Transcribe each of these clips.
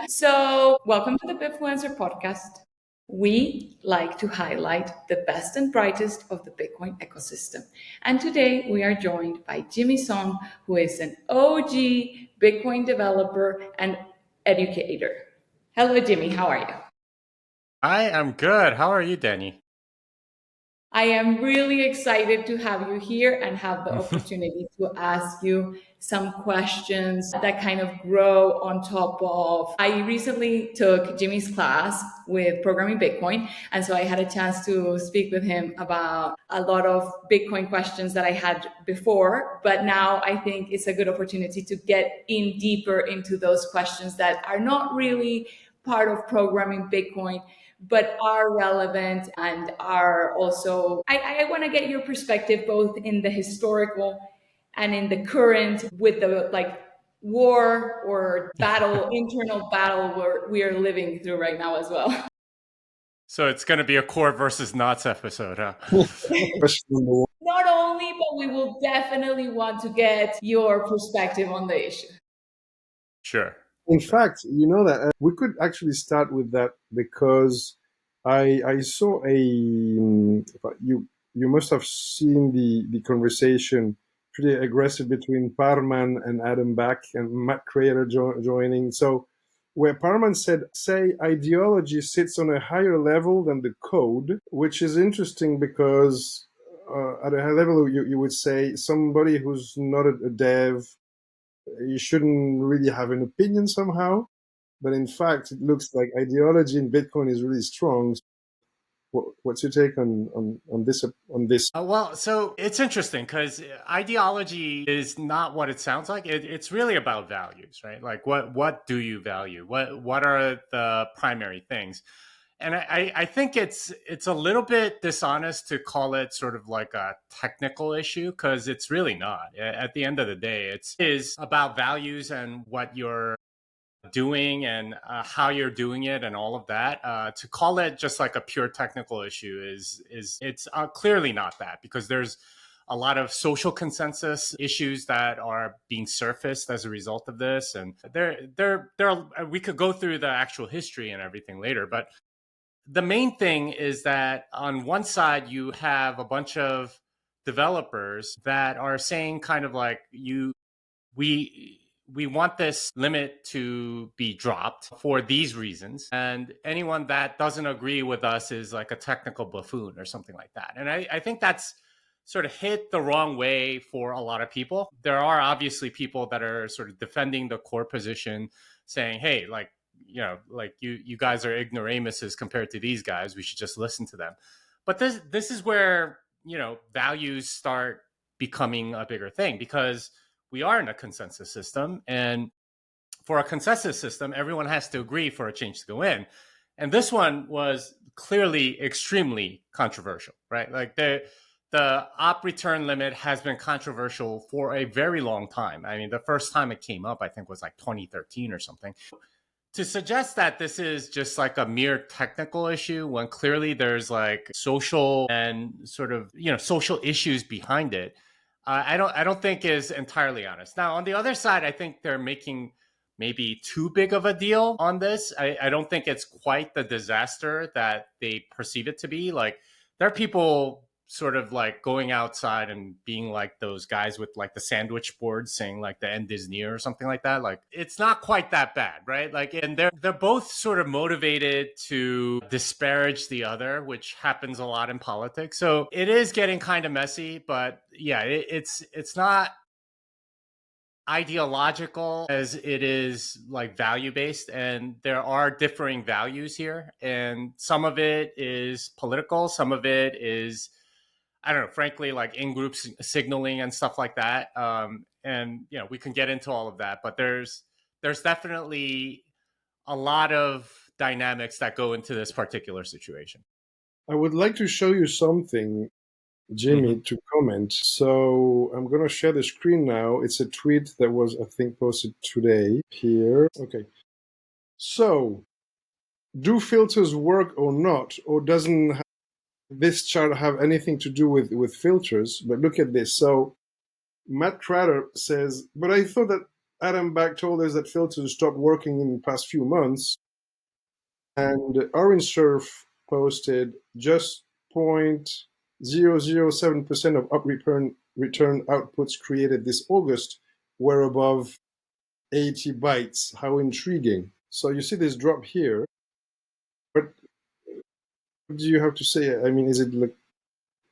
So, welcome to the Bitfluencer podcast. We like to highlight the best and brightest of the Bitcoin ecosystem. And today we are joined by Jimmy Song, who is an OG Bitcoin developer and educator. Hello, Jimmy. How are you? I am good. How are you, Danny? I am really excited to have you here and have the opportunity to ask you some questions that kind of grow on top of. I recently took Jimmy's class with Programming Bitcoin, and so I had a chance to speak with him about a lot of Bitcoin questions that I had before. But now I think it's a good opportunity to get in deeper into those questions that are not really part of Programming Bitcoin but are relevant and are also I want to get your perspective both in the historical and in the current with the like war or battle internal battle where we are living through right now as well. So it's going to be a core versus knots episode, huh? Not only, but we will definitely want to get your perspective on the issue. Sure. In fact, you know that we could actually start with that because I saw you must have seen the conversation pretty aggressive between Parman and Adam Back and Matt Creator joining. So where Parman said, say ideology sits on a higher level than the code, which is interesting because at a high level you would say somebody who's not a dev, you shouldn't really have an opinion somehow. But in fact, it looks like ideology in Bitcoin is really strong. What's your take on this? So it's interesting because ideology is not what it sounds like. It's really about values, right? Like what do you value? What are the primary things? And I think it's a little bit dishonest to call it sort of like a technical issue because it's really not. At the end of the day, it is about values and what you're doing and how you're doing it and all of that. To call it just like a pure technical issue is it's clearly not that, because there's a lot of social consensus issues that are being surfaced as a result of this, and we could go through the actual history and everything later, but the main thing is that on one side you have a bunch of developers that are saying kind of like we we want this limit to be dropped for these reasons, and anyone that doesn't agree with us is like a technical buffoon or something like that. And I think that's sort of hit the wrong way for a lot of people. There are obviously people that are sort of defending the core position, saying, hey, like, like you guys are ignoramuses compared to these guys, we should just listen to them. But this is where values start becoming a bigger thing, because we are in a consensus system, and for a consensus system everyone has to agree for a change to go in. And this one was clearly extremely controversial, right? Like the op return limit has been controversial for a very long time. I mean, the first time it came up I think was like 2013 or something. To suggest that this is just like a mere technical issue when clearly there's like social and sort of social issues behind it, I don't think is entirely honest. Now, on the other side, I think they're making maybe too big of a deal on this. I don't think it's quite the disaster that they perceive it to be. Like, there are people sort of like going outside and being like those guys with like the sandwich boards saying like the end is near or something like that. Like, it's not quite that bad, right? Like, and they're both sort of motivated to disparage the other, which happens a lot in politics. So it is getting kind of messy, but yeah, it's not ideological as it is like value based, and there are differing values here, and some of it is political, some of it is, I don't know, frankly, like in group signaling and stuff like that. And we can get into all of that, but there's definitely a lot of dynamics that go into this particular situation. I would like to show you something, Jimmy, to comment. So I'm going to share the screen now. It's a tweet that was, I think, posted today here. Okay. So, do filters work or not? Or doesn't this chart have anything to do with filters? But look at this. So, Matt Crater says, but I thought that Adam Back told us that filters stopped working in the past few months, and Orange Surf posted just 0.007% of return outputs created this August were above 80 bytes. How intriguing. So you see this drop here. What do you have to say? I mean, is it like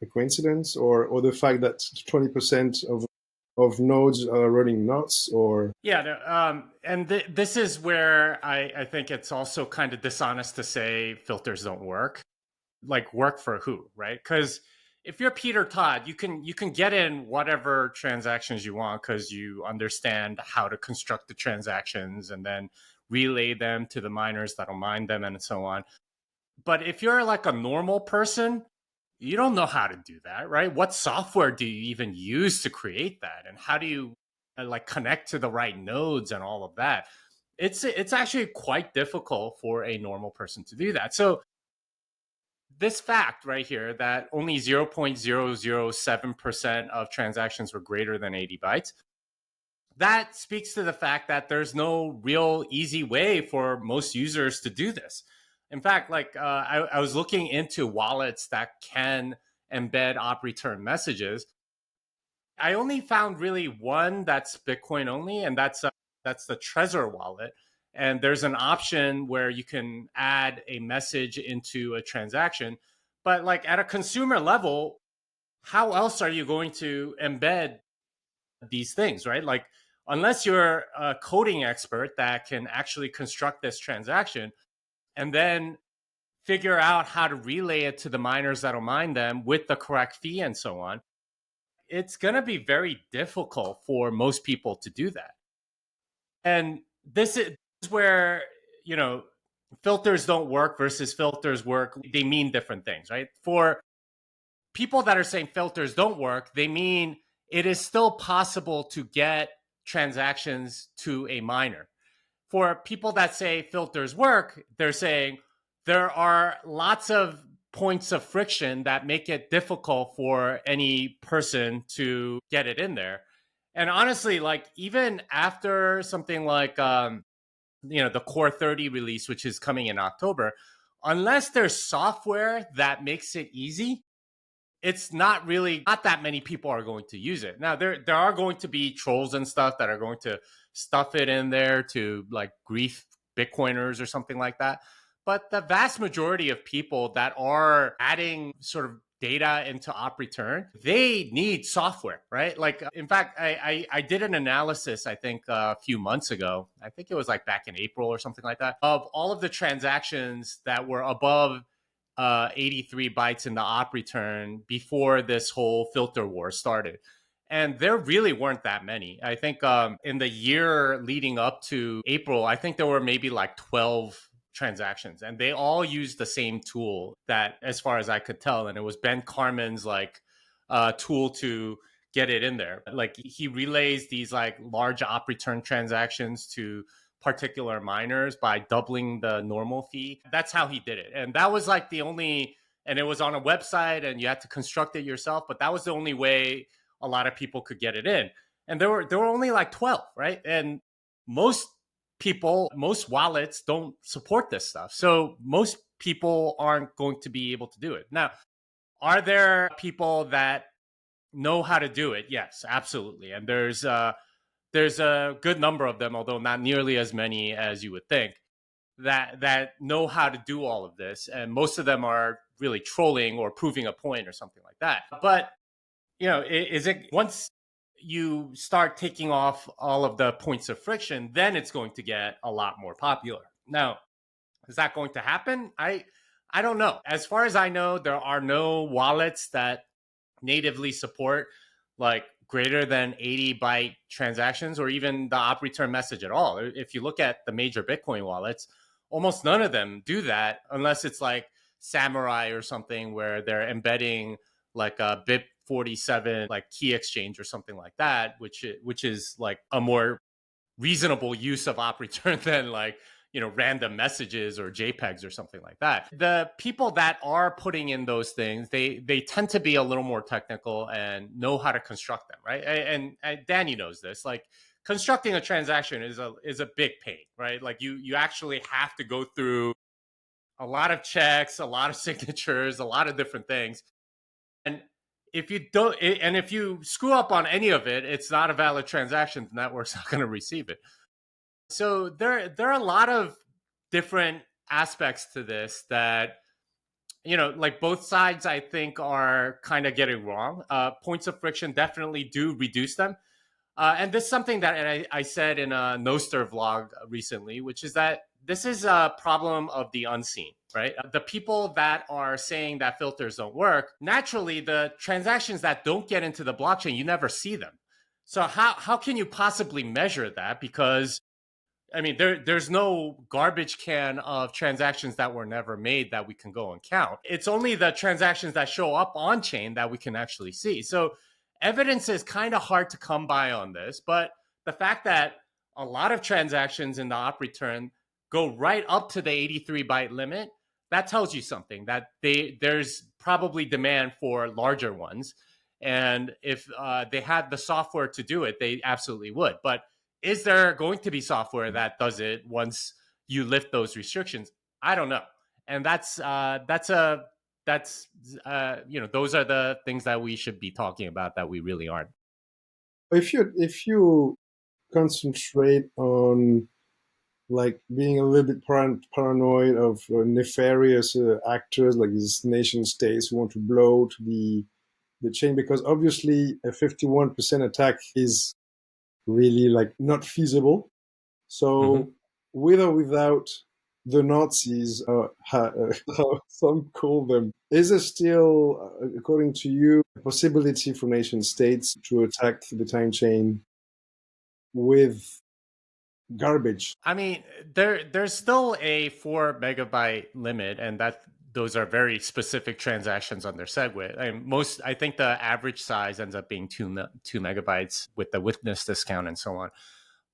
a coincidence, or the fact that 20% of nodes are running nuts, or Yeah, no, and this is where I think it's also kind of dishonest to say filters don't work. Like, work for who, right? Because if you're Peter Todd, you can get in whatever transactions you want because you understand how to construct the transactions and then relay them to the miners that'll mine them and so on. But if you're like a normal person, you don't know how to do that, right? What software do you even use to create that, and how do you like connect to the right nodes and all of that? It's actually quite difficult for a normal person to do that. So this fact right here, that only 0.007% of transactions were greater than 80 bytes, that speaks to the fact that there's no real easy way for most users to do this. In fact, like I was looking into wallets that can embed op return messages. I only found really one that's Bitcoin only, and that's the Trezor wallet. And there's an option where you can add a message into a transaction. But like at a consumer level, how else are you going to embed these things, right? Like, unless you're a coding expert that can actually construct this transaction and then figure out how to relay it to the miners that'll mine them with the correct fee and so on, it's going to be very difficult for most people to do that. And this is where, you know, filters don't work versus filters work. They mean different things, right? For people that are saying filters don't work, they mean it is still possible to get transactions to a miner. For people that say filters work, they're saying there are lots of points of friction that make it difficult for any person to get it in there. And honestly, like, even after something like the Core 30 release, which is coming in October, unless there's software that makes it easy, it's not that many people are going to use it. Now there are going to be trolls and stuff that are going to stuff it in there to like grief Bitcoiners or something like that. But the vast majority of people that are adding sort of data into op return, they need software, right? Like, in fact, I did an analysis, I think a few months ago, I think it was like back in April or something like that, of all of the transactions that were above 83 bytes in the op return before this whole filter war started. And there really weren't that many. I think in the year leading up to April, I think there were maybe like 12 transactions, and they all used the same tool, that, as far as I could tell. And it was Ben Carmen's like tool to get it in there. Like, he relays these like large op return transactions to particular miners by doubling the normal fee. That's how he did it. And that was like the only, and it was on a website and you had to construct it yourself, but that was the only way a lot of people could get it in. And there were only like 12, right? And most most wallets don't support this stuff. So most people aren't going to be able to do it. Now, are there people that know how to do it? Yes, absolutely. And there's a good number of them, although not nearly as many as you would think, that know how to do all of this, and most of them are really trolling or proving a point or something like that. But is it, once you start taking off all of the points of friction, then it's going to get a lot more popular. Now, is that going to happen? I don't know. As far as I know, there are no wallets that natively support like greater than 80 byte transactions, or even the op return message at all. If you look at the major Bitcoin wallets, almost none of them do that, unless it's like Samurai or something, where they're embedding like a BIP 47 like key exchange or something like that, which is like a more reasonable use of op return than like random messages or JPEGs or something like that. The people that are putting in those things, they tend to be a little more technical and know how to construct them, right? And Danny knows this. Like, constructing a transaction is a big pain, right? Like you actually have to go through a lot of checks, a lot of signatures, a lot of different things. And if you don't, and if you screw up on any of it, it's not a valid transaction. The network's not going to receive it. So there are a lot of different aspects to this that, like both sides, I think, are kind of getting wrong. Points of friction definitely do reduce them. And this is something that I said in a Noster vlog recently, which is that this is a problem of the unseen, right? The people that are saying that filters don't work, naturally, the transactions that don't get into the blockchain, you never see them. So how can you possibly measure that? Because I mean, there's no garbage can of transactions that were never made that we can go and count. It's only the transactions that show up on chain that we can actually see. So evidence is kind of hard to come by on this, but the fact that a lot of transactions in the op return go right up to the 83 byte limit, that tells you something, that there's probably demand for larger ones. And if they had the software to do it, they absolutely would. But is there going to be software that does it once you lift those restrictions? I don't know. And that's those are the things that we should be talking about that we really aren't. If you concentrate on like being a little bit paranoid of nefarious actors like these nation states who want to blow to the chain, because obviously a 51% attack is really like not feasible. So with or without the Nazis, how some call them, is there still, according to you, a possibility for nation states to attack the time chain with garbage? I mean, there's still a 4 megabyte limit, and those are very specific transactions under SegWit. I think the average size ends up being 2 megabytes with the witness discount and so on.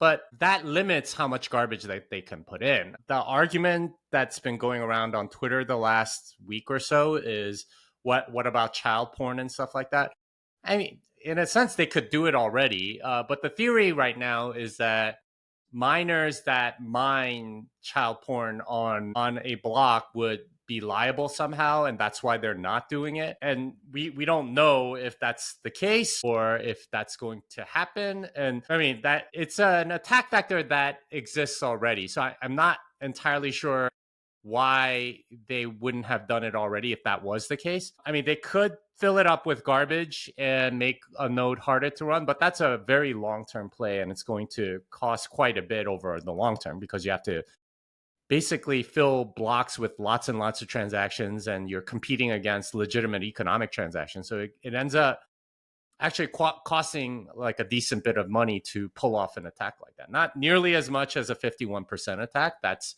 But that limits how much garbage that they can put in. The argument that's been going around on Twitter the last week or so is what about child porn and stuff like that? I mean, in a sense, they could do it already. But the theory right now is that miners that mine child porn on a block would be liable somehow, and that's why they're not doing it. And we don't know if that's the case or if that's going to happen. And I mean, that it's an attack vector that exists already, so I'm not entirely sure why they wouldn't have done it already if that was the case. I mean, they could fill it up with garbage and make a node harder to run, but that's a very long-term play, and it's going to cost quite a bit over the long term because you have to basically fill blocks with lots and lots of transactions, and you're competing against legitimate economic transactions. So it ends up actually costing like a decent bit of money to pull off an attack like that. Not nearly as much as a 51% attack. That's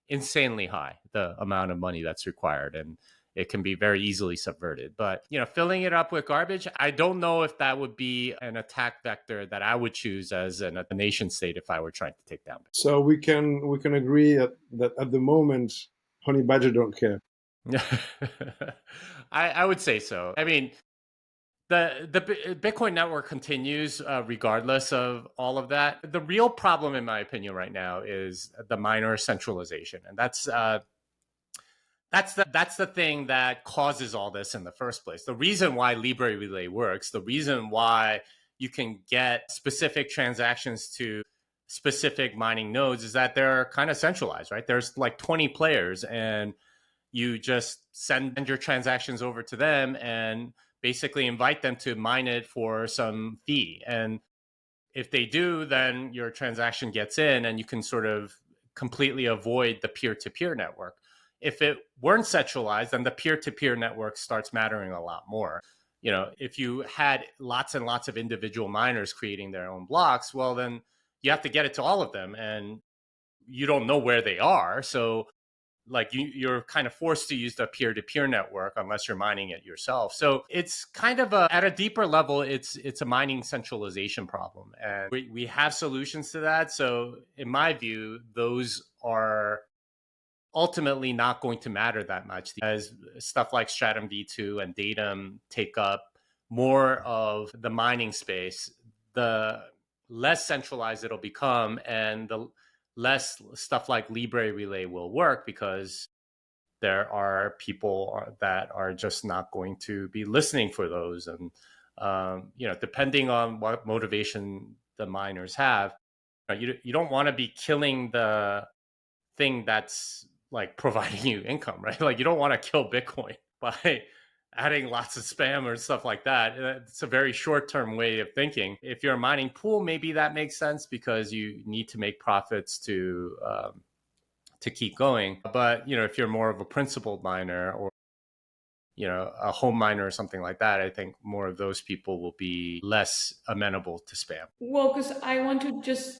insanely high, the amount of money that's required. And it can be very easily subverted. But, filling it up with garbage, I don't know if that would be an attack vector that I would choose as a nation state if I were trying to take down. So we can agree that at the moment, Honey Badger don't care. I would say so. I mean, the Bitcoin network continues regardless of all of that. The real problem, in my opinion, right now is the miner centralization, and that's the thing that causes all this in the first place. The reason why Libre Relay works, the reason why you can get specific transactions to specific mining nodes is that they're kind of centralized, right? There's like 20 players, and you just send your transactions over to them and basically invite them to mine it for some fee. And if they do, then your transaction gets in and you can sort of completely avoid the peer-to-peer network. If it weren't centralized, then the peer-to-peer network starts mattering a lot more. If you had lots and lots of individual miners creating their own blocks, well, then you have to get it to all of them, and you don't know where they are. So like you're kind of forced to use the peer-to-peer network unless you're mining it yourself. So it's kind of at a deeper level, it's a mining centralization problem, and we have solutions to that. So in my view, those are ultimately not going to matter that much as stuff like Stratum v2 and DATM take up more of the mining space. The less centralized it'll become, and the less stuff like Libre Relay will work, because there are people that are just not going to be listening for those. And depending on what motivation the miners have, you don't want to be killing the thing that's like providing you income, right? Like, you don't want to kill Bitcoin by adding lots of spam or stuff like that. It's a very short-term way of thinking. If you're a mining pool, maybe that makes sense because you need to make profits to keep going. But if you're more of a principled miner, or a home miner or something like that, I think more of those people will be less amenable to spam. Well, because I want to just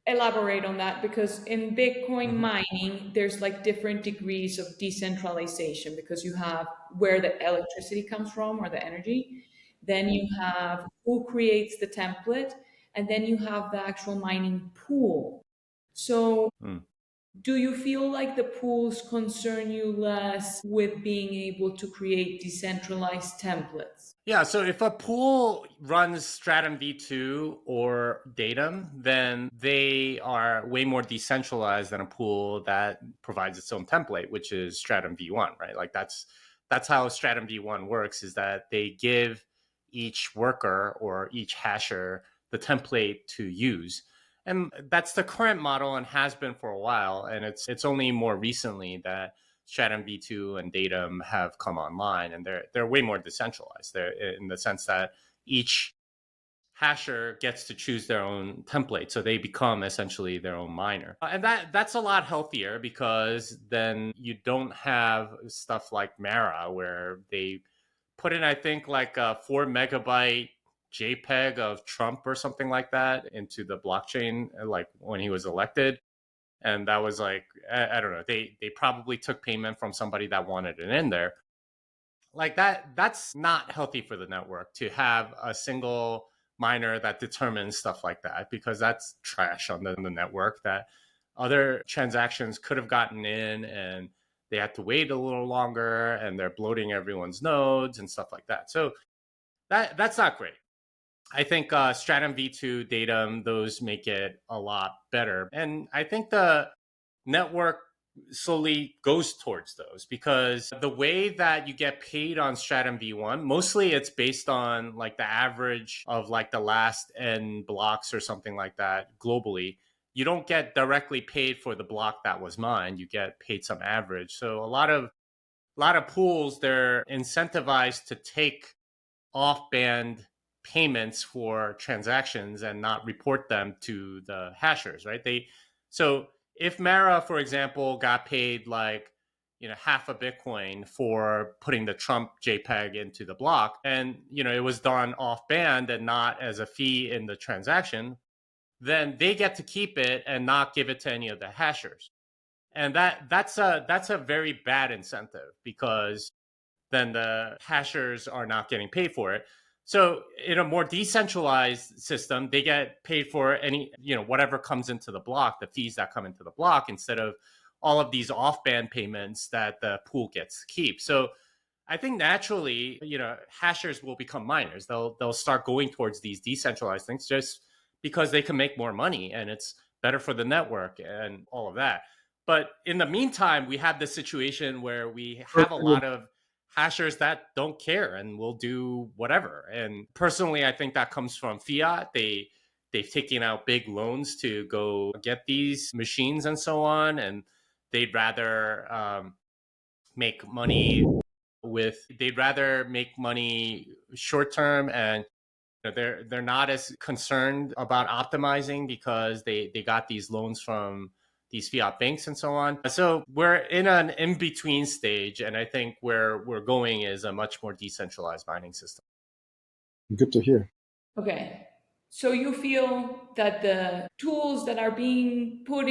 elaborate on that, because in Bitcoin Mm-hmm. mining, there's like different degrees of decentralization, because you have where the electricity comes from, or the energy, then you have who creates the template, and then you have the actual mining pool. So Mm. do you feel like the pools concern you less with being able to create decentralized templates? Yeah, so if a pool runs Stratum v2 or Datum, then they are way more decentralized than a pool that provides its own template, which is Stratum v1, right? Like, that's how Stratum v1 works, is that they give each worker or each hasher the template to use. And that's the current model and has been for a while. And it's only more recently that Stratum v2 and Datum have come online, and they're way more decentralized. They're in the sense that each hasher gets to choose their own template, so they become essentially their own miner, and that's a lot healthier, because then you don't have stuff like Mara, where they put in, I think, like a 4 megabyte JPEG of Trump or something like that into the blockchain, like when he was elected. And that was like, I don't know, they probably took payment from somebody that wanted it in there. Like, that's not healthy for the network, to have a single miner that determines stuff like that, because that's trash on the network, that other transactions could have gotten in, and they had to wait a little longer, and they're bloating everyone's nodes and stuff like that. So that's not great. I think Stratum v2, Datum, those make it a lot better. And I think the network slowly goes towards those, because the way that you get paid on Stratum v1, mostly it's based on like the average of like the last n blocks or something like that globally. You don't get directly paid for the block that was mined. You get paid some average. So a lot of pools, they're incentivized to take off-band payments for transactions and not report them to the hashers, right? So if Mara, for example, got paid like half a Bitcoin for putting the Trump JPEG into the block, and it was done off-band and not as a fee in the transaction, then they get to keep it and not give it to any of the hashers. And that's a very bad incentive, because then the hashers are not getting paid for it. So in a more decentralized system, they get paid for any, whatever comes into the block, the fees that come into the block, instead of all of these off-band payments that the pool gets to keep. So I think naturally, hashers will become miners. They'll start going towards these decentralized things, just because they can make more money and it's better for the network and all of that. But in the meantime, we have this situation where we have a lot of hashers that don't care and will do whatever. And personally, I think that comes from fiat. They've taken out big loans to go get these machines and so on, and they'd rather make money they'd rather make money short term, and they're not as concerned about optimizing, because they got these loans from these fiat banks and so on. So we're in an in-between stage, and I think where we're going is a much more decentralized mining system. Good to hear. Okay. So you feel that the tools that are being put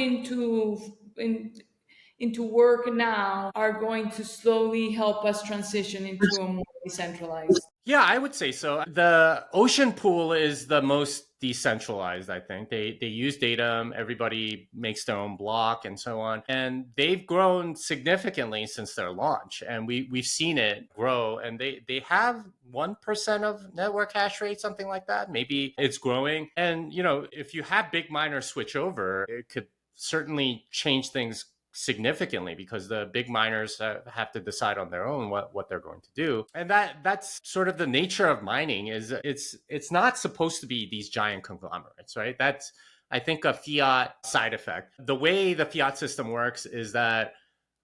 into work now are going to slowly help us transition into a more decentralized? Yeah, I would say so. The ocean pool is the most decentralized, I think. They use DATM, everybody makes their own block and so on. And they've grown significantly since their launch. And we've seen it grow. And they have 1% of network hash rate, something like that. Maybe it's growing. And if you have big miners switch over, it could certainly change things significantly, because the big miners have to decide on their own what they're going to do. And that's sort of the nature of mining. Is it's not supposed to be these giant conglomerates, right? That's, I think, a fiat side effect. The way the fiat system works is that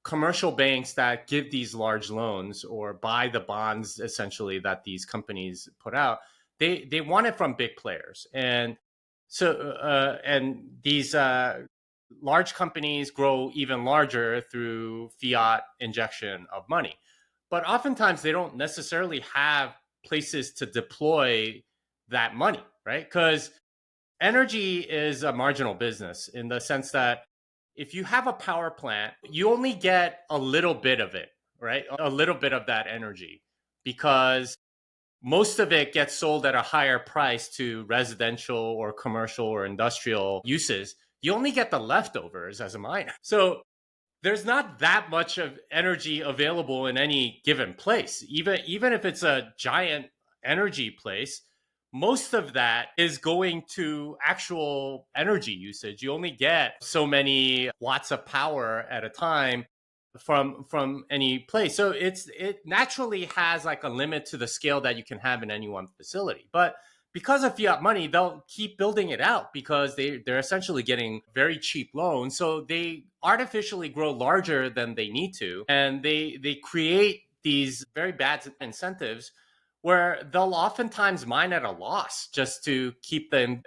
commercial banks that give these large loans or buy the bonds essentially that these companies put out, they want it from big players. And so and these large companies grow even larger through fiat injection of money. But oftentimes they don't necessarily have places to deploy that money, right? Because energy is a marginal business in the sense that if you have a power plant, you only get a little bit of it, right? A little bit of that energy, because most of it gets sold at a higher price to residential or commercial or industrial uses. You only get the leftovers as a miner. So there's not that much of energy available in any given place. Even if it's a giant energy place, most of that is going to actual energy usage. You only get so many watts of power at a time from any place. So it naturally has like a limit to the scale that you can have in any one facility. But because of fiat money, they'll keep building it out because they're essentially getting very cheap loans. So they artificially grow larger than they need to. And they create these very bad incentives where they'll oftentimes mine at a loss just to keep them,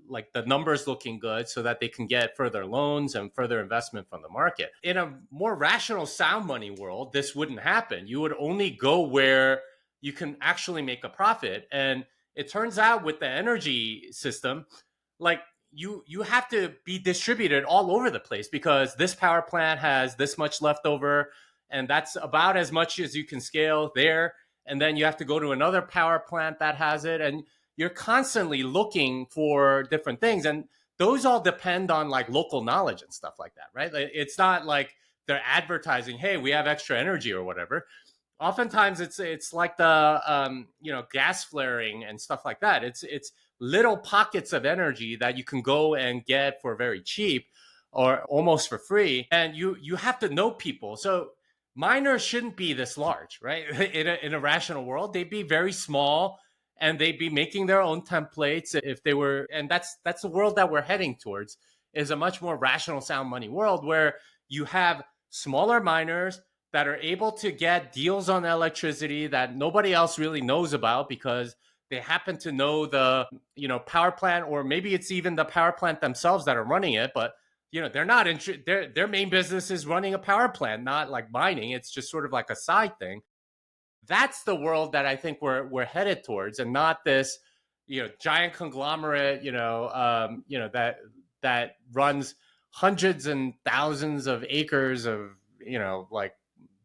like the numbers looking good so that they can get further loans and further investment from the market. In a more rational sound money world, this wouldn't happen. You would only go where you can actually make a profit. And it turns out with the energy system, like you have to be distributed all over the place, because this power plant has this much left over, and that's about as much as you can scale there. And then you have to go to another power plant that has it, and you're constantly looking for different things. And those all depend on like local knowledge and stuff like that, right? It's not like they're advertising, hey, we have extra energy or whatever. Oftentimes it's like the gas flaring and stuff like that. It's little pockets of energy that you can go and get for very cheap or almost for free, and you have to know people. So miners shouldn't be this large, right? In a rational world, they'd be very small, and they'd be making their own templates if they were. And that's the world that we're heading towards, is a much more rational sound money world where you have smaller miners that are able to get deals on electricity that nobody else really knows about, because they happen to know the power plant, or maybe it's even the power plant themselves that are running it. But they're not their main business is running a power plant, not like mining. It's just sort of like a side thing. That's the world that I think we're headed towards, and not this giant conglomerate that runs hundreds and thousands of acres of like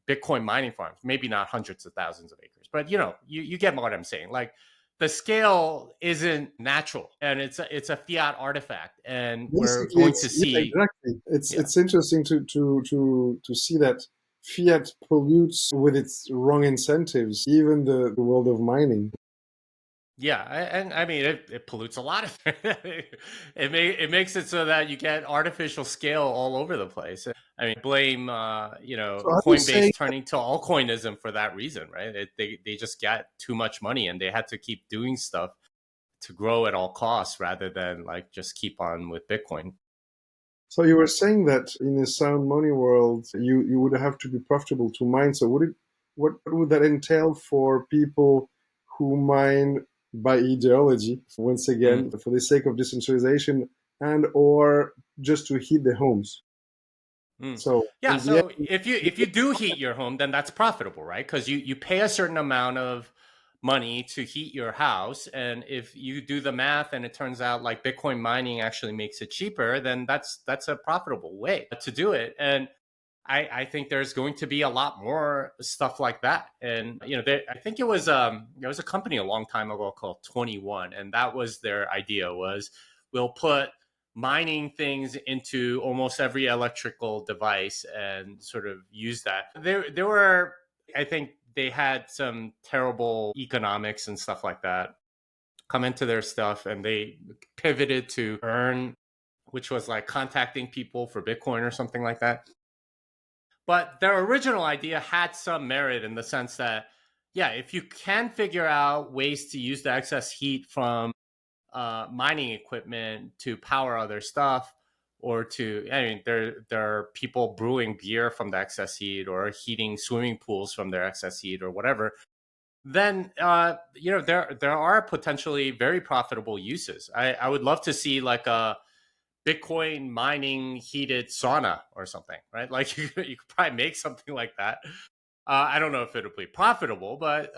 Bitcoin mining farms. Maybe not hundreds of thousands of acres, but you get what I'm saying. Like, the scale isn't natural, and it's a fiat artifact, and we're Basically, going to yeah, see. exactly. Yeah, It's interesting to see that fiat pollutes with its wrong incentives, even the world of mining. yeah, and I mean it pollutes a lot of it makes it so that you get artificial scale all over the place. I mean, blame So are you saying Coinbase turning to altcoinism for that reason, right? They just got too much money, and they had to keep doing stuff to grow at all costs rather than like just keep on with Bitcoin. So you were saying that in a sound money world, you would have to be profitable to mine. So what would that entail for people who mine by ideology, once Mm. again, for the sake of decentralization and or just to heat their homes? Mm. So Yeah, in the so end, if you do heat your home, then that's profitable, right? Because you pay a certain amount of money to heat your house, and if you do the math and it turns out like Bitcoin mining actually makes it cheaper, then that's a profitable way to do it. And I think there's going to be a lot more stuff like that. And I think there was a company a long time ago called 21, and that was their idea was we'll put mining things into almost every electrical device and sort of use that. There were, I think they had some terrible economics and stuff like that come into their stuff, and they pivoted to earn, which was like contacting people for Bitcoin or something like that. But their original idea had some merit in the sense that, yeah, if you can figure out ways to use the excess heat from mining equipment to power other stuff, or to, I mean, there are people brewing beer from the excess heat or heating swimming pools from their excess heat or whatever. Then there are potentially very profitable uses. I would love to see like a Bitcoin mining heated sauna or something, right? Like you could probably make something like that. I don't know if it'll be profitable, but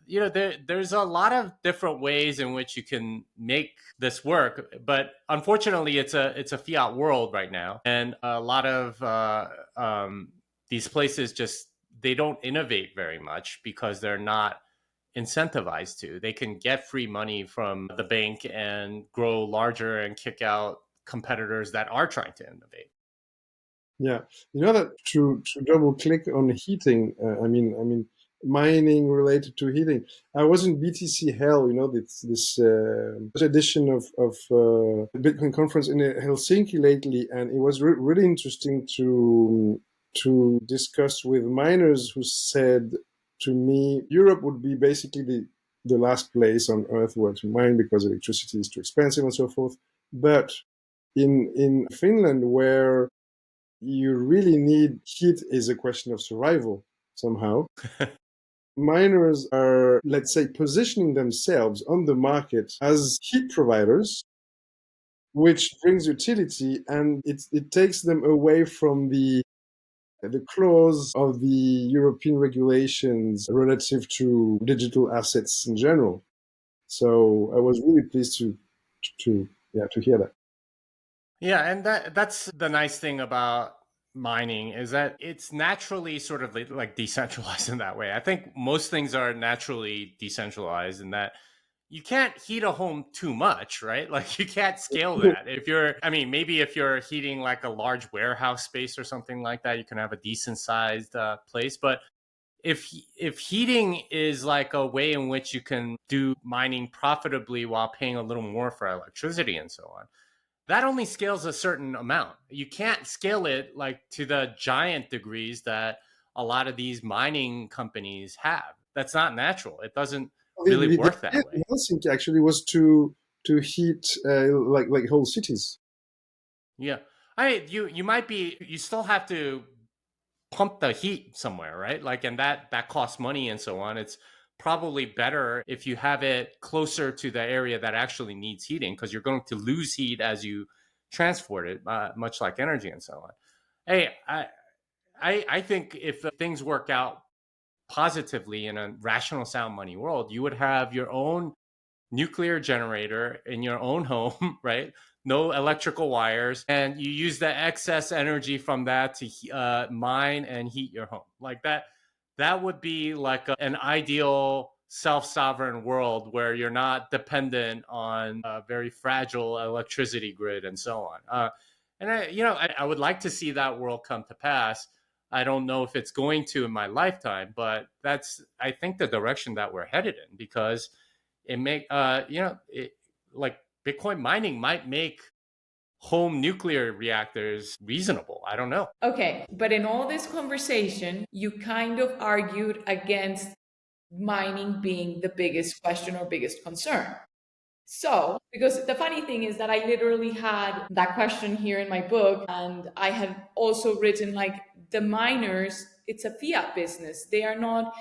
there's a lot of different ways in which you can make this work. But unfortunately, it's a fiat world right now, and a lot of these places just they don't innovate very much because they're not incentivized to. They can get free money from the bank and grow larger and kick out competitors that are trying to innovate. Yeah, that to double click on heating. I mean, mining related to heating. I was in BTC Hell, this edition of Bitcoin conference in Helsinki lately, and it was really interesting to discuss with miners who said to me, Europe would be basically the last place on earth where to mine because electricity is too expensive and so forth. But in Finland, where you really need heat is a question of survival somehow. Miners are, let's say, positioning themselves on the market as heat providers, which brings utility, and it takes them away from the clause of the European regulations relative to digital assets in general. So I was really pleased to hear that. Yeah, and that's the nice thing about mining is that it's naturally sort of like decentralized in that way. I think most things are naturally decentralized in that you can't heat a home too much, right? Like you can't scale that. If you're, I mean, maybe if you're heating like a large warehouse space or something like that, you can have a decent sized place. But if heating is like a way in which you can do mining profitably while paying a little more for electricity and so on, that only scales a certain amount. You can't scale it like to the giant degrees that a lot of these mining companies have. That's not natural. It doesn't really The work idea that in way. Helsinki actually was to heat like whole cities. Yeah. You might be you still have to pump the heat somewhere, right? Like, and that costs money and so on. It's probably better if you have it closer to the area that actually needs heating because you're going to lose heat as you transport it, much like energy and so on. Hey, I think if things work out positively in a rational, sound money world, you would have your own nuclear generator in your own home, right? No electrical wires, and you use the excess energy from that to mine and heat your home. Like that, that would be like an ideal self-sovereign world where you're not dependent on a very fragile electricity grid and so on. I would like to see that world come to pass. I don't know if it's going to in my lifetime, but that's I think the direction that we're headed in because it make like Bitcoin mining might make home nuclear reactors reasonable. I don't know. Okay, but in all this conversation, you kind of argued against mining being the biggest question or biggest concern. So, because the funny thing is that I literally had that question here in my book, and I had also written like the miners, it's a fiat business. They are not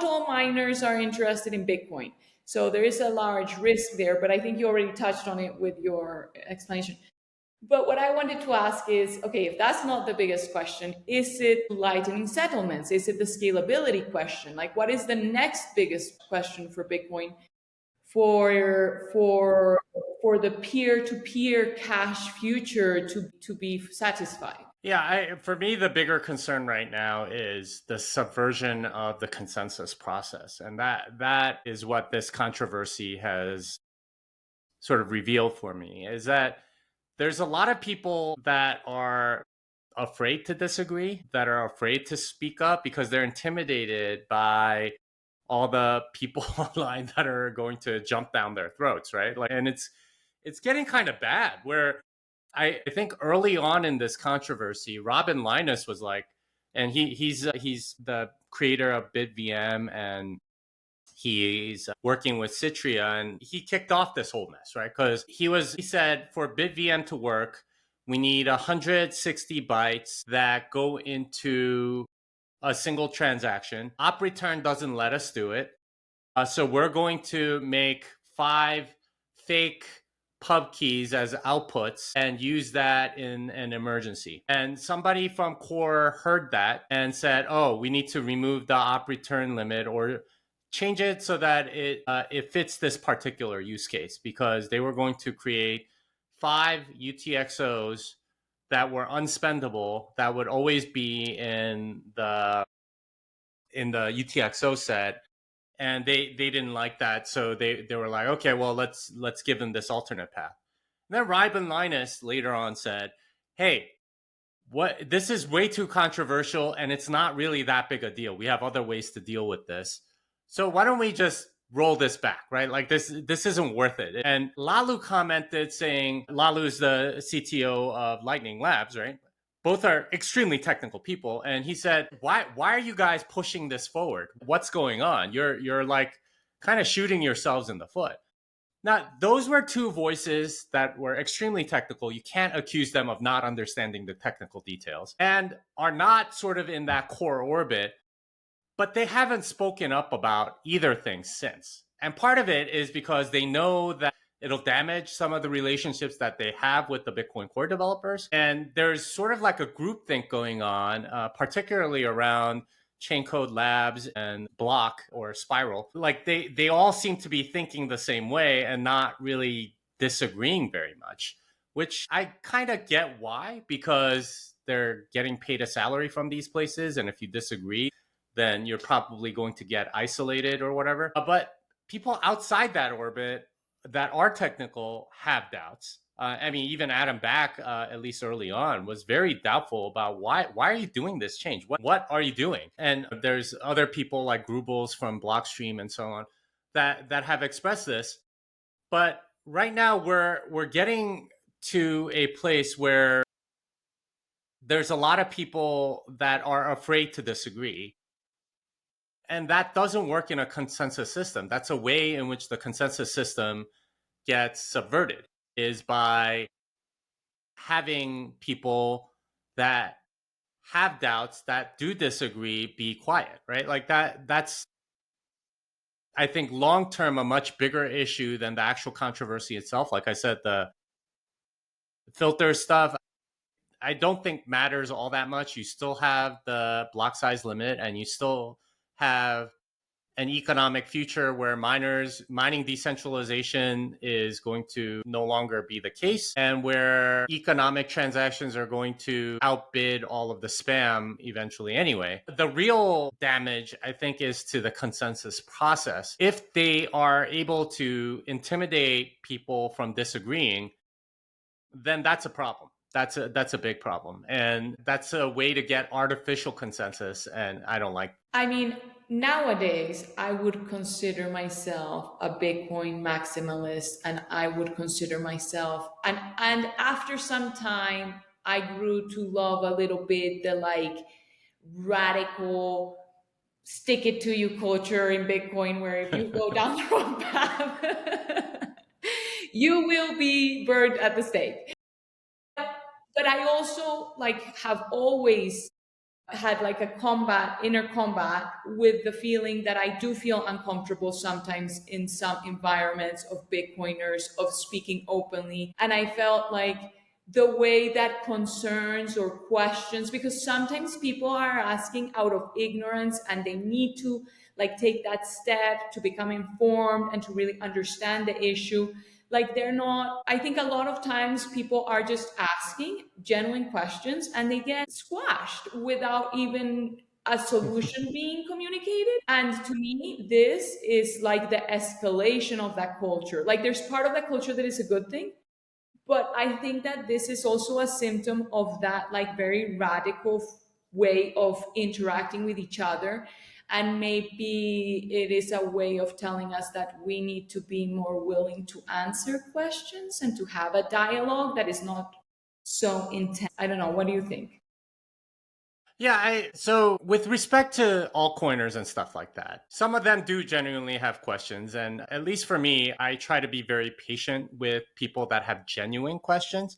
all miners are interested in Bitcoin. So there is a large risk there, but I think you already touched on it with your explanation. But what I wanted to ask is okay, if that's not the biggest question, is it lightning settlements? Is it the scalability question? Like, what is the next biggest question for Bitcoin for the peer-to-peer cash future to be satisfied? Yeah, for me, the bigger concern right now is the subversion of the consensus process, and that is what this controversy has sort of revealed for me. Is that there's a lot of people that are afraid to disagree, that are afraid to speak up because they're intimidated by all the people online that are going to jump down their throats, right? Like, and it's getting kind of bad. Where I think early on in this controversy, Robin Linus was like, and he's the creator of BitVM, and he's working with Citria, and he kicked off this whole mess, right? Because he said for BitVM to work, we need 160 bytes that go into a single transaction. Op return doesn't let us do it. So we're going to make 5 fake pub keys as outputs and use that in an emergency. And somebody from core heard that and said, "Oh, we need to remove the op return limit or change it so that it fits this particular use case," because they were going to create 5 UTXOs that were unspendable, that would always be in the UTXO set, and they didn't like that, so they were like, okay, well, let's give them this alternate path. And then Ryben Linus later on said, hey, what, this is way too controversial and it's not really that big a deal. We have other ways to deal with this, so why don't we just roll this back, right? Like, this isn't worth it. And Lalu commented saying, Lalu is the CTO of Lightning Labs, right? Both are extremely technical people, and he said, why are you guys pushing this forward? What's going on? You're like kind of shooting yourselves in the foot. Now, those were two voices that were extremely technical. You can't accuse them of not understanding the technical details and are not sort of in that core orbit, but they haven't spoken up about either thing since. And part of it is because they know that it'll damage some of the relationships that they have with the Bitcoin core developers. And there's sort of like a groupthink going on, particularly around Chain Code Labs and Block or Spiral. Like, they all seem to be thinking the same way and not really disagreeing very much, which I kind of get why, because they're getting paid a salary from these places. And if you disagree, then you're probably going to get isolated or whatever. But people outside that orbit that are technical have doubts. I mean, even Adam Back, at least early on, was very doubtful about why are you doing this change? What are you doing? And there's other people like Grubels from Blockstream and so on that have expressed this. But right now we're getting to a place where there's a lot of people that are afraid to disagree, and that doesn't work in a consensus system. That's a way in which the consensus system gets subverted, is by having people that have doubts, that do disagree, be quiet, right? Like that's, I think, long term a much bigger issue than the actual controversy itself. Like I said, the filter stuff, I don't think matters all that much. You still have the block size limit, and you still have an economic future where mining decentralization is going to no longer be the case, and where economic transactions are going to outbid all of the spam eventually anyway. The real damage, I think, is to the consensus process. If they are able to intimidate people from disagreeing, then that's a problem. That's a big problem. And that's a way to get artificial consensus. And I don't like. I mean, nowadays, I would consider myself a Bitcoin maximalist, and I would consider myself, and after some time, I grew to love a little bit the like radical stick it to you culture in Bitcoin, where if you go down the wrong path, you will be burned at the stake. But I also like have always had like a inner combat with the feeling that I do feel uncomfortable sometimes in some environments of Bitcoiners of speaking openly. And I felt like the way that concerns or questions, because sometimes people are asking out of ignorance and they need to like take that step to become informed and to really understand the issue. Like they're not, I think a lot of times people are just asking genuine questions and they get squashed without even a solution being communicated. And to me, this is like the escalation of that culture. Like there's part of that culture that is a good thing, but I think that this is also a symptom of that like very radical way of interacting with each other. And maybe it is a way of telling us that we need to be more willing to answer questions and to have a dialogue that is not so intense. I don't know, what do you think? Yeah, so with respect to altcoiners and stuff like that, some of them do genuinely have questions. And at least for me, I try to be very patient with people that have genuine questions.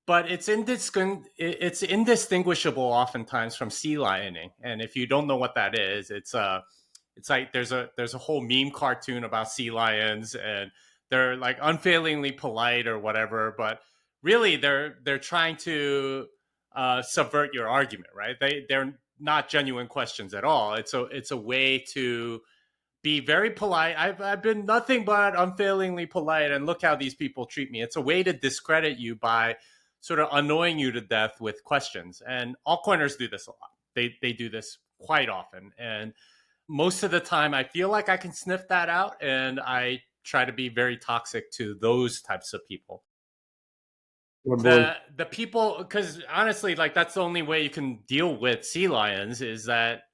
But it's indistinguishable oftentimes from sea lioning. And if you don't know what that is, it's like there's a whole meme cartoon about sea lions, and they're like unfailingly polite or whatever, but really they're trying to subvert your argument, right? They're not genuine questions at all. It's a way to be very polite. I've been nothing but unfailingly polite, and look how these people treat me. It's a way to discredit you by sort of annoying you to death with questions. And altcoiners do this a lot. They do this quite often, and most of the time I feel like I can sniff that out, and I try to be very toxic to those types of people. Oh boy. The people, because honestly, like that's the only way you can deal with sea lions, is that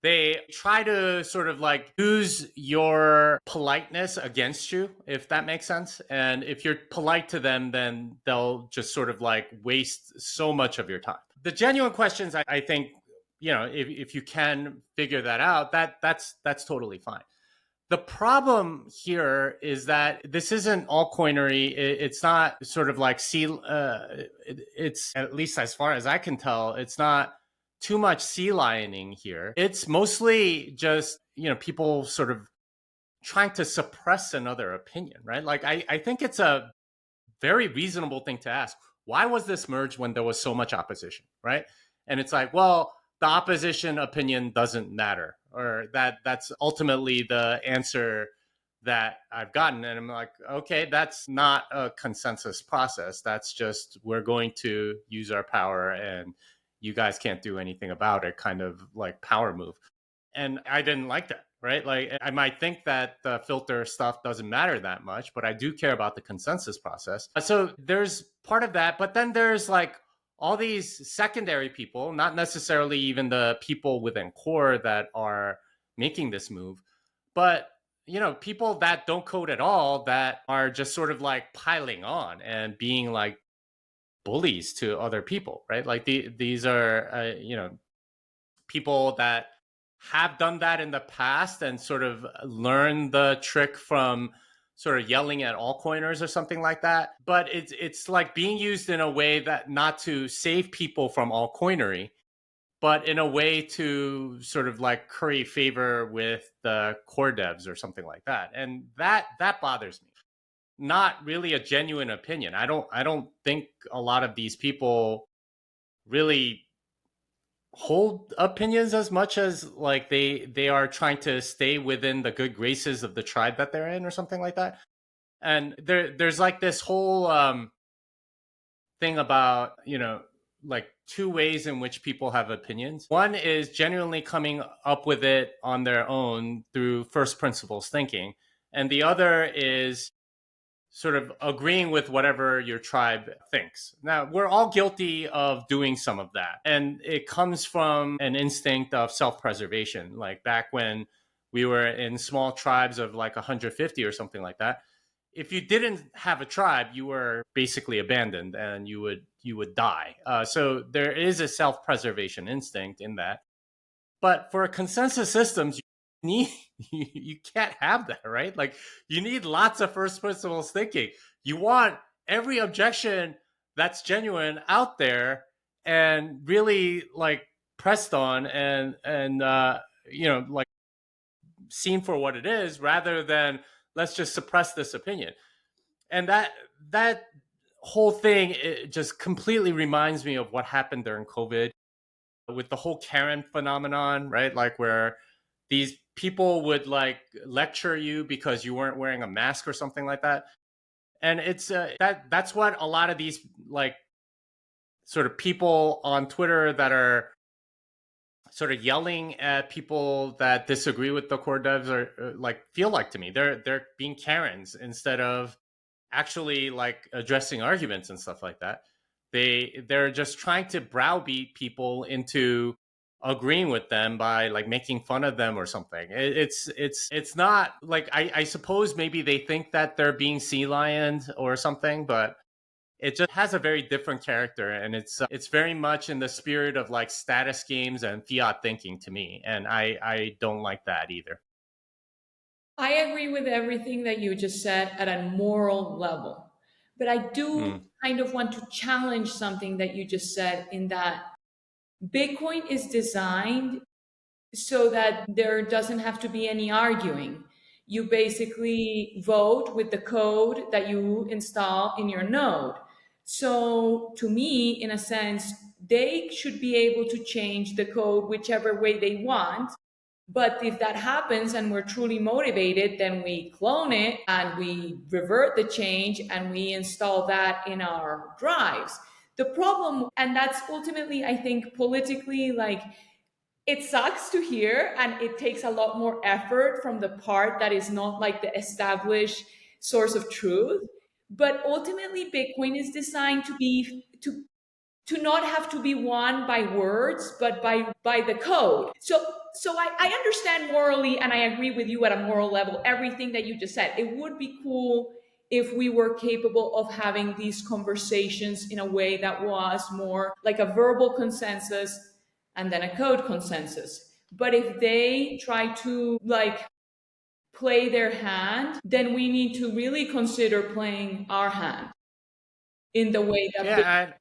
they try to sort of like use your politeness against you, if that makes sense. And if you're polite to them, then they'll just sort of like waste so much of your time. The genuine questions, I think, if you can figure that out, that's totally fine. The problem here is that this isn't all coinery. It's not sort of like it's, at least as far as I can tell, it's not too much sea lioning here. It's mostly just, people sort of trying to suppress another opinion, right? Like I think it's a very reasonable thing to ask. Why was this merged when there was so much opposition, right? And it's like, well, the opposition opinion doesn't matter, or that's ultimately the answer that I've gotten. And I'm like, okay, that's not a consensus process. That's just, we're going to use our power and you guys can't do anything about it, kind of like power move. And I didn't like that, right? Like I might think that the filter stuff doesn't matter that much, but I do care about the consensus process. So there's part of that, but then there's like all these secondary people, not necessarily even the people within core that are making this move, but people that don't code at all, that are just sort of like piling on and being like bullies to other people, right? Like these are people that have done that in the past and sort of learn the trick from sort of yelling at altcoiners or something like that. But it's like being used in a way that not to save people from altcoinery, but in a way to sort of like curry favor with the core devs or something like that. And that bothers me. Not really a genuine opinion. I don't think a lot of these people really hold opinions as much as like they are trying to stay within the good graces of the tribe that they're in or something like that. And there's like this whole thing about, like two ways in which people have opinions. One is genuinely coming up with it on their own through first principles thinking, and the other is sort of agreeing with whatever your tribe thinks. Now, we're all guilty of doing some of that. And it comes from an instinct of self preservation. Like back when we were in small tribes of like 150 or something like that, if you didn't have a tribe, you were basically abandoned and you would die. So there is a self preservation instinct in that. But for consensus systems, you need you can't have that, right? Like you need lots of first principles thinking. You want every objection that's genuine out there and really like pressed on and like seen for what it is, rather than let's just suppress this opinion. And that whole thing, it just completely reminds me of what happened during COVID with the whole Karen phenomenon, right? Like where these people would like lecture you because you weren't wearing a mask or something like that. And it's that's what a lot of these like sort of people on Twitter that are sort of yelling at people that disagree with the core devs are like feel like to me. They're being Karens instead of actually like addressing arguments and stuff like that. They're just trying to browbeat people into agreeing with them by like making fun of them or something. It's not like I suppose maybe they think that they're being sea lioned or something, but it just has a very different character, and it's very much in the spirit of like status games and fiat thinking to me, and I don't like that either. I agree with everything that you just said at a moral level. But I do Mm. kind of want to challenge something that you just said, in that Bitcoin is designed so that there doesn't have to be any arguing. You basically vote with the code that you install in your node. So, to me, in a sense, they should be able to change the code whichever way they want. But if that happens and we're truly motivated, then we clone it and we revert the change and we install that in our drives. The problem, and that's ultimately, I think, politically, like, it sucks to hear, and it takes a lot more effort from the part that is not like the established source of truth. But ultimately, Bitcoin is designed to be to not have to be won by words, but by the code. So I understand morally, and I agree with you at a moral level everything that you just said. It would be cool if we were capable of having these conversations in a way that was more like a verbal consensus and then a code consensus. But if they try to like play their hand, then we need to really consider playing our hand in the way that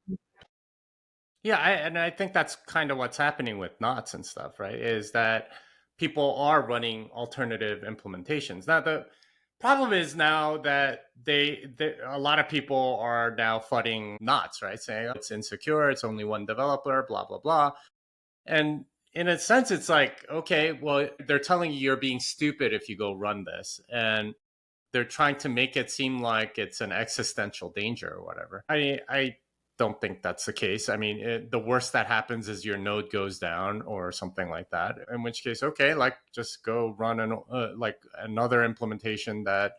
Yeah, and I think that's kind of what's happening with knots and stuff, right? Is that people are running alternative implementations. Now the problem is now that they a lot of people are now flooding knots, right? Saying, "Oh, it's insecure, it's only one developer, blah blah blah." And in a sense, it's like, okay, well, they're telling you you're being stupid if you go run this, and they're trying to make it seem like it's an existential danger or whatever. I don't think that's the case. I mean, the worst that happens is your node goes down or something like that. In which case, okay, like just go run like another implementation that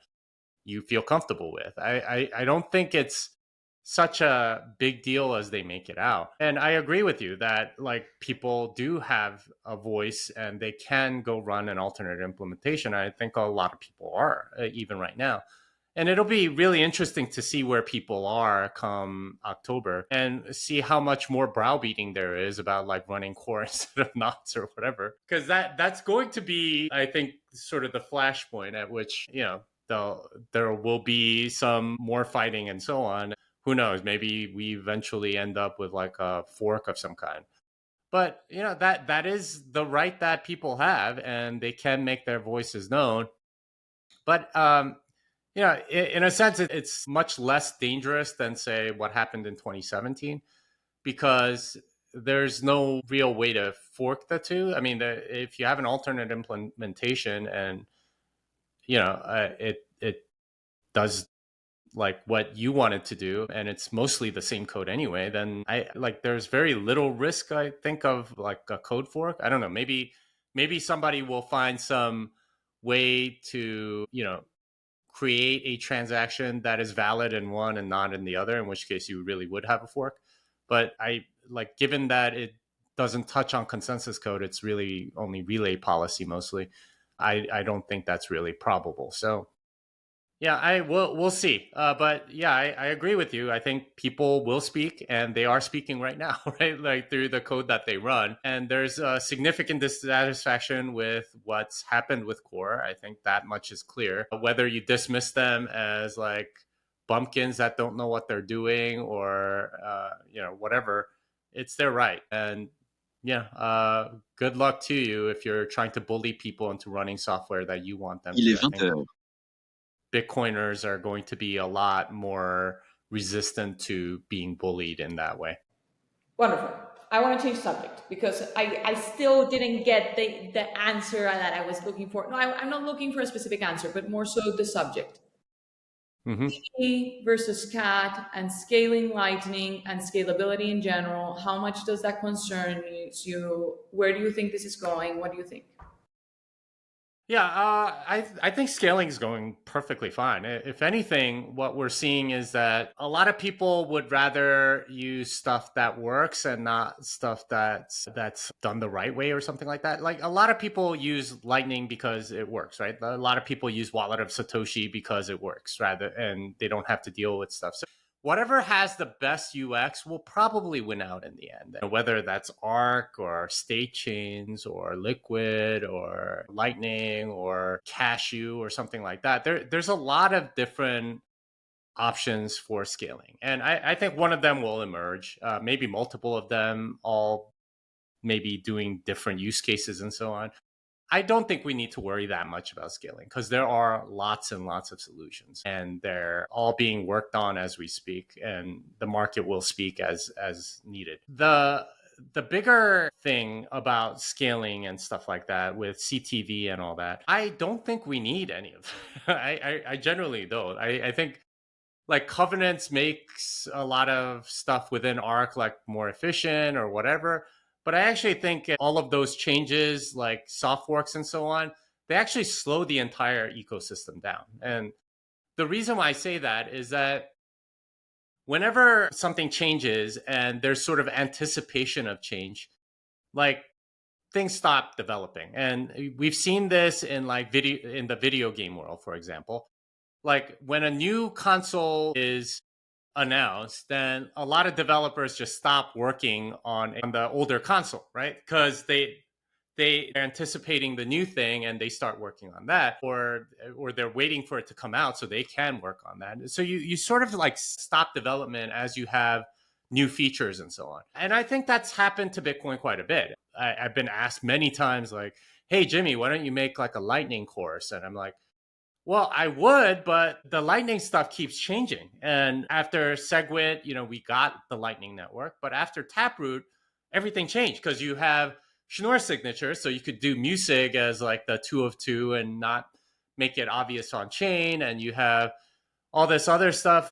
you feel comfortable with. I don't think it's such a big deal as they make it out. And I agree with you that like people do have a voice and they can go run an alternate implementation. I think a lot of people are, even right now. And it'll be really interesting to see where people are come October and see how much more browbeating there is about like running core instead of knots or whatever. Because that's going to be, I think, sort of the flashpoint at which, there will be some more fighting and so on. Who knows? Maybe we eventually end up with like a fork of some kind. But that is the right that people have, and they can make their voices known. But in a sense, it's much less dangerous than say what happened in 2017 because there's no real way to fork the two. I mean, if you have an alternate implementation and it does like what you wanted to do and it's mostly the same code anyway, then I like there's very little risk, I think, of like a code fork. I don't know, maybe somebody will find some way to create a transaction that is valid in one and not in the other, in which case you really would have a fork. But I like, given that it doesn't touch on consensus code, it's really only relay policy mostly. I don't think that's really probable. So yeah, we'll see. But yeah, I agree with you. I think people will speak, and they are speaking right now, right? Like through the code that they run, and there's a significant dissatisfaction with what's happened with core. I think that much is clear. Whether you dismiss them as like bumpkins that don't know what they're doing, or whatever, it's their right. And yeah, good luck to you if you're trying to bully people into running software that you want them Il to. est I think 20 heures. Bitcoiners are going to be a lot more resistant to being bullied in that way. Wonderful. I want to change subject because I still didn't get the answer that I was looking for. No, I'm not looking for a specific answer, but more so the subject. Mm-hmm. E versus cat and scaling lightning and scalability in general. How much does that concern you? Where do you think this is going? What do you think? Yeah, I think scaling is going perfectly fine. If anything, what we're seeing is that a lot of people would rather use stuff that works and not stuff that's done the right way or something like that. Like a lot of people use Lightning because it works, right? A lot of people use Wallet of Satoshi because it works, rather, and they don't have to deal with stuff. So whatever has the best UX will probably win out in the end. And whether that's Arc or state chains or Liquid or Lightning or Cashew or something like that, there's a lot of different options for scaling. And I think one of them will emerge, maybe multiple of them, all maybe doing different use cases and so on. I don't think we need to worry that much about scaling because there are lots and lots of solutions and they're all being worked on as we speak, and the market will speak as needed. The bigger thing about scaling and stuff like that with CTV and all that, I don't think we need any of that. I generally don't. I think like Covenants makes a lot of stuff within Arc like more efficient or whatever. But I actually think all of those changes, like soft forks and so on, they actually slow the entire ecosystem down. And the reason why I say that is that whenever something changes and there's sort of anticipation of change, like things stop developing. And we've seen this in like in the video game world, for example. Like when a new console is announced, then a lot of developers just stop working on the older console, right? Because they're anticipating the new thing and they start working on that, or they're waiting for it to come out so they can work on that. So you sort of like stop development as you have new features and so on. And I think that's happened to Bitcoin quite a bit. I've been asked many times, like, "Hey Jimmy, why don't you make like a Lightning course?" And I'm like, well, I would, but the Lightning stuff keeps changing. And after SegWit, we got the Lightning network. But after Taproot, everything changed because you have Schnorr signature. So you could do Musig as like the 2 of 2 and not make it obvious on chain. And you have all this other stuff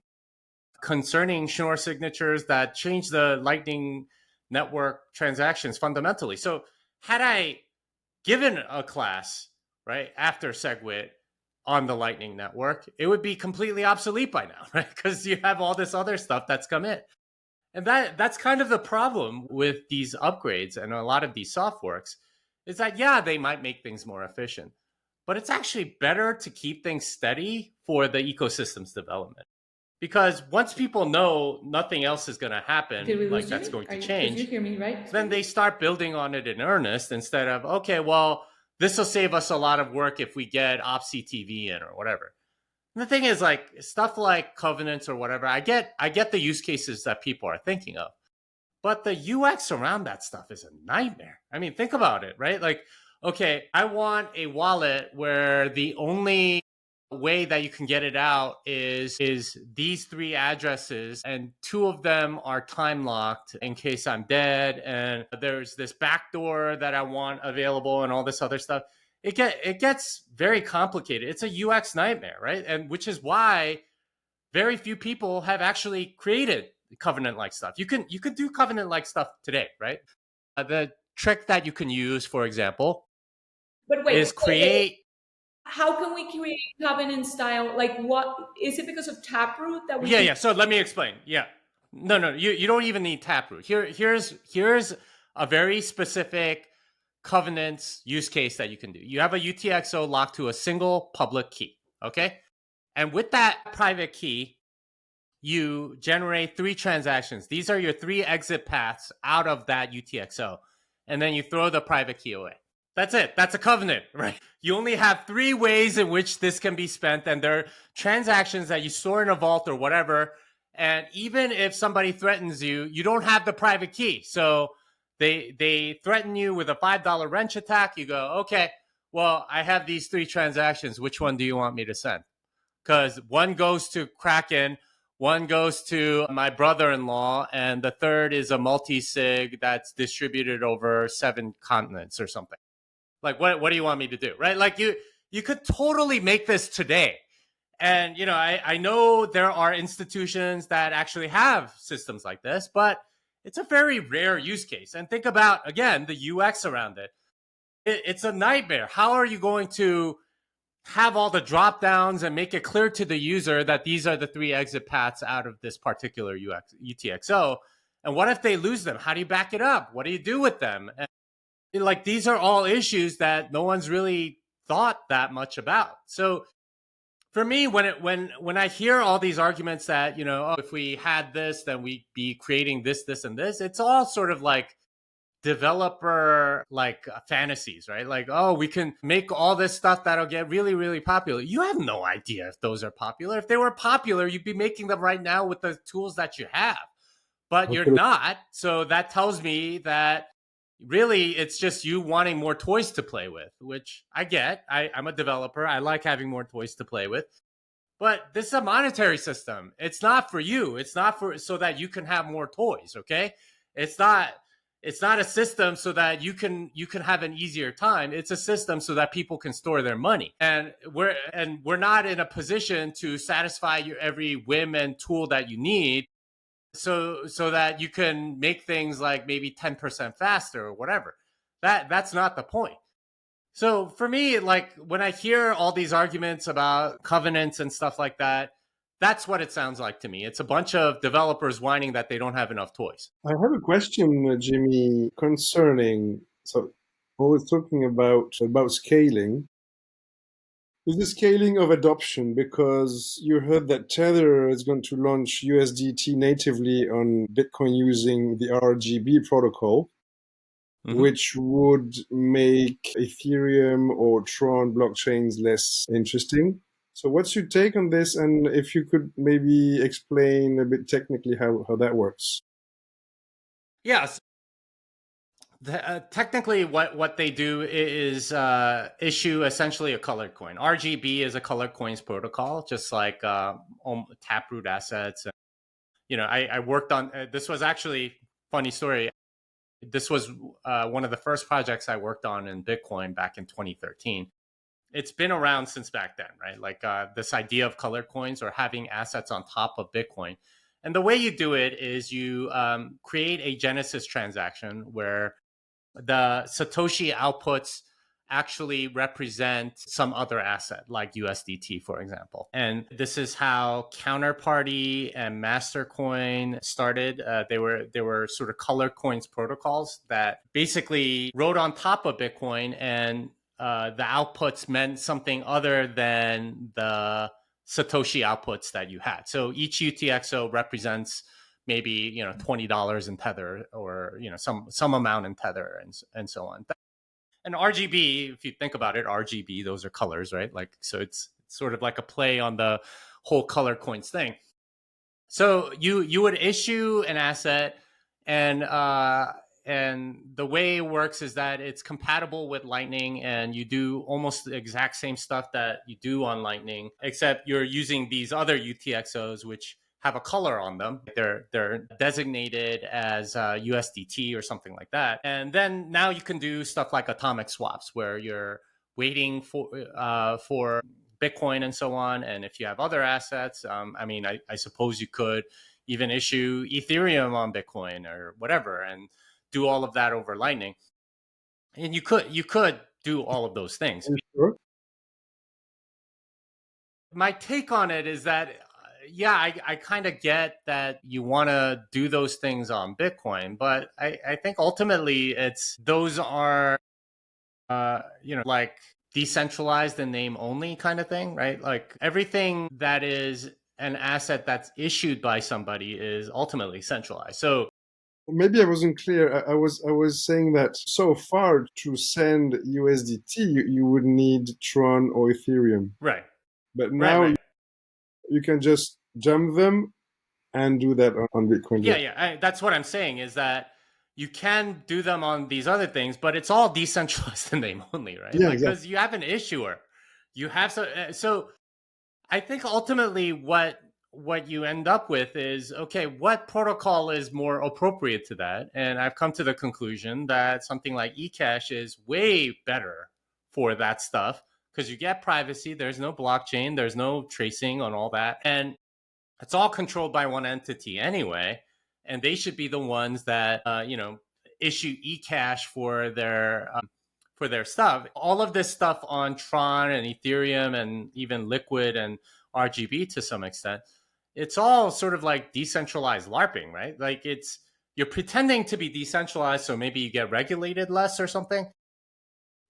concerning Schnorr signatures that change the Lightning network transactions fundamentally. So had I given a class right after SegWit on the Lightning network, it would be completely obsolete by now, right? Because you have all this other stuff that's come in. And that's kind of the problem with these upgrades and a lot of these soft forks is that, yeah, they might make things more efficient, but it's actually better to keep things steady for the ecosystem's development. Because once people know nothing else is going to Did happen, we like lose that's Jimmy? going to Could you change, hear me right? then they start building on it in earnest instead of, okay, well, this will save us a lot of work if we get OpsCTV in or whatever. And the thing is, like stuff like covenants or whatever, I get the use cases that people are thinking of, but the UX around that stuff is a nightmare. I mean, think about it, right? Like, okay, I want a wallet where the only way that you can get it out is these 3 addresses, and 2 of them are time locked in case I'm dead, and there's this backdoor that I want available and all this other stuff. It gets very complicated. It's a UX nightmare, right? And which is why very few people have actually created covenant like stuff. You can do covenant like stuff today, right? The trick that you can use, for example, But is wait. create. How can we create covenant style? Like, what is it because of Taproot that we Yeah, can? yeah. So let me explain. Yeah, no. You don't even need Taproot. Here's a very specific covenants use case that you can do. You have a UTXO locked to a single public key. Okay, and with that private key, you generate 3 transactions. These are your 3 exit paths out of that UTXO. And then you throw the private key away. That's it. That's a covenant, right? You only have 3 ways in which this can be spent. And they're transactions that you store in a vault or whatever. And even if somebody threatens you, you don't have the private key. So they threaten you with a $5 wrench attack. You go, okay, well, I have these 3 transactions. Which one do you want me to send? Because one goes to Kraken, one goes to my brother-in-law, and the third is a multi-sig that's distributed over 7 continents or something. Like, what do you want me to do, right? Like, you could totally make this today. And, I know there are institutions that actually have systems like this, but it's a very rare use case. And think about, again, the UX around it. It's a nightmare. How are you going to have all the drop downs and make it clear to the user that these are the 3 exit paths out of this particular UTXO? And what if they lose them? How do you back it up? What do you do with them? And, like, these are all issues that no one's really thought that much about. So for me, when I hear all these arguments that, if we had this, then we'd be creating this, this, and this, it's all sort of like developer fantasies, right? Like, oh, we can make all this stuff that'll get really, really popular. You have no idea if those are popular. If they were popular, you'd be making them right now with the tools that you have, but you're not. So that tells me that really it's just you wanting more toys to play with, which I get. I'm a developer. I like having more toys to play with. But this is a monetary system. It's not for you. It's not for so that you can have more toys, okay? It's not a system so that you can have an easier time. It's a system so that people can store their money. And we're not in a position to satisfy your every whim and tool that you need so that you can make things like maybe 10% faster or whatever. That's not the point. So for me, like, when I hear all these arguments about covenants and stuff like that, that's what it sounds like to me. It's a bunch of developers whining that they don't have enough toys. I have a question, Jimmy, concerning, so always talking about scaling. Is the scaling of adoption, because you heard that Tether is going to launch USDT natively on Bitcoin using the RGB protocol, which would make Ethereum or Tron blockchains less interesting. So what's your take on this? And if you could maybe explain a bit technically how that works. Yes. Technically, what they do is issue essentially a colored coin. RGB is a colored coins protocol, just like Taproot assets. I worked on this. Was actually funny story. This was one of the first projects I worked on in Bitcoin back in 2013. It's been around since back then, right? Like this idea of colored coins or having assets on top of Bitcoin. And the way you do it is you create a Genesis transaction where the Satoshi outputs actually represent some other asset like USDT, for example. And this is how Counterparty and Mastercoin started. They were sort of colored coins protocols that basically rode on top of Bitcoin, and the outputs meant something other than the Satoshi outputs that you had. So each UTXO represents maybe $20 in Tether, or some amount in Tether, and so on. And RGB, if you think about it, RGB, those are colors, right? Like, so it's sort of like a play on the whole color coins thing. So you would issue an asset, and the way it works is that it's compatible with Lightning, and you do almost the exact same stuff that you do on Lightning, except you're using these other UTXOs, which have a color on them. They're designated as USDT or something like that. And then now you can do stuff like atomic swaps, where you're waiting for Bitcoin and so on. And if you have other assets, I suppose you could even issue Ethereum on Bitcoin or whatever, and do all of that over Lightning. And you could do all of those things. Sure. My take on it is that, I kind of get that you want to do those things on Bitcoin, but I think ultimately those are, like decentralized in name only kind of thing, right? Like everything that is an asset that's issued by somebody is ultimately centralized. So maybe I wasn't clear. I was saying that so far to send USDT, you would need Tron or Ethereum. Right. But now right. you can just jump them and do that on Bitcoin. Yeah. That's what I'm saying, is that you can do them on these other things, but it's all decentralized in name only, right? Yeah, because you have an issuer. You have so I think ultimately what what you end up with is, okay, what protocol is more appropriate to that? And I've come to the conclusion that something like eCash is way better for that stuff, because you get privacy, there's no blockchain, there's no tracing on all that, and it's all controlled by one entity anyway, and they should be the ones that issue eCash for their stuff. All of this stuff on Tron and Ethereum and even Liquid and RGB to some extent, it's all sort of like decentralized LARPing, right? Like you're pretending to be decentralized, so maybe you get regulated less or something,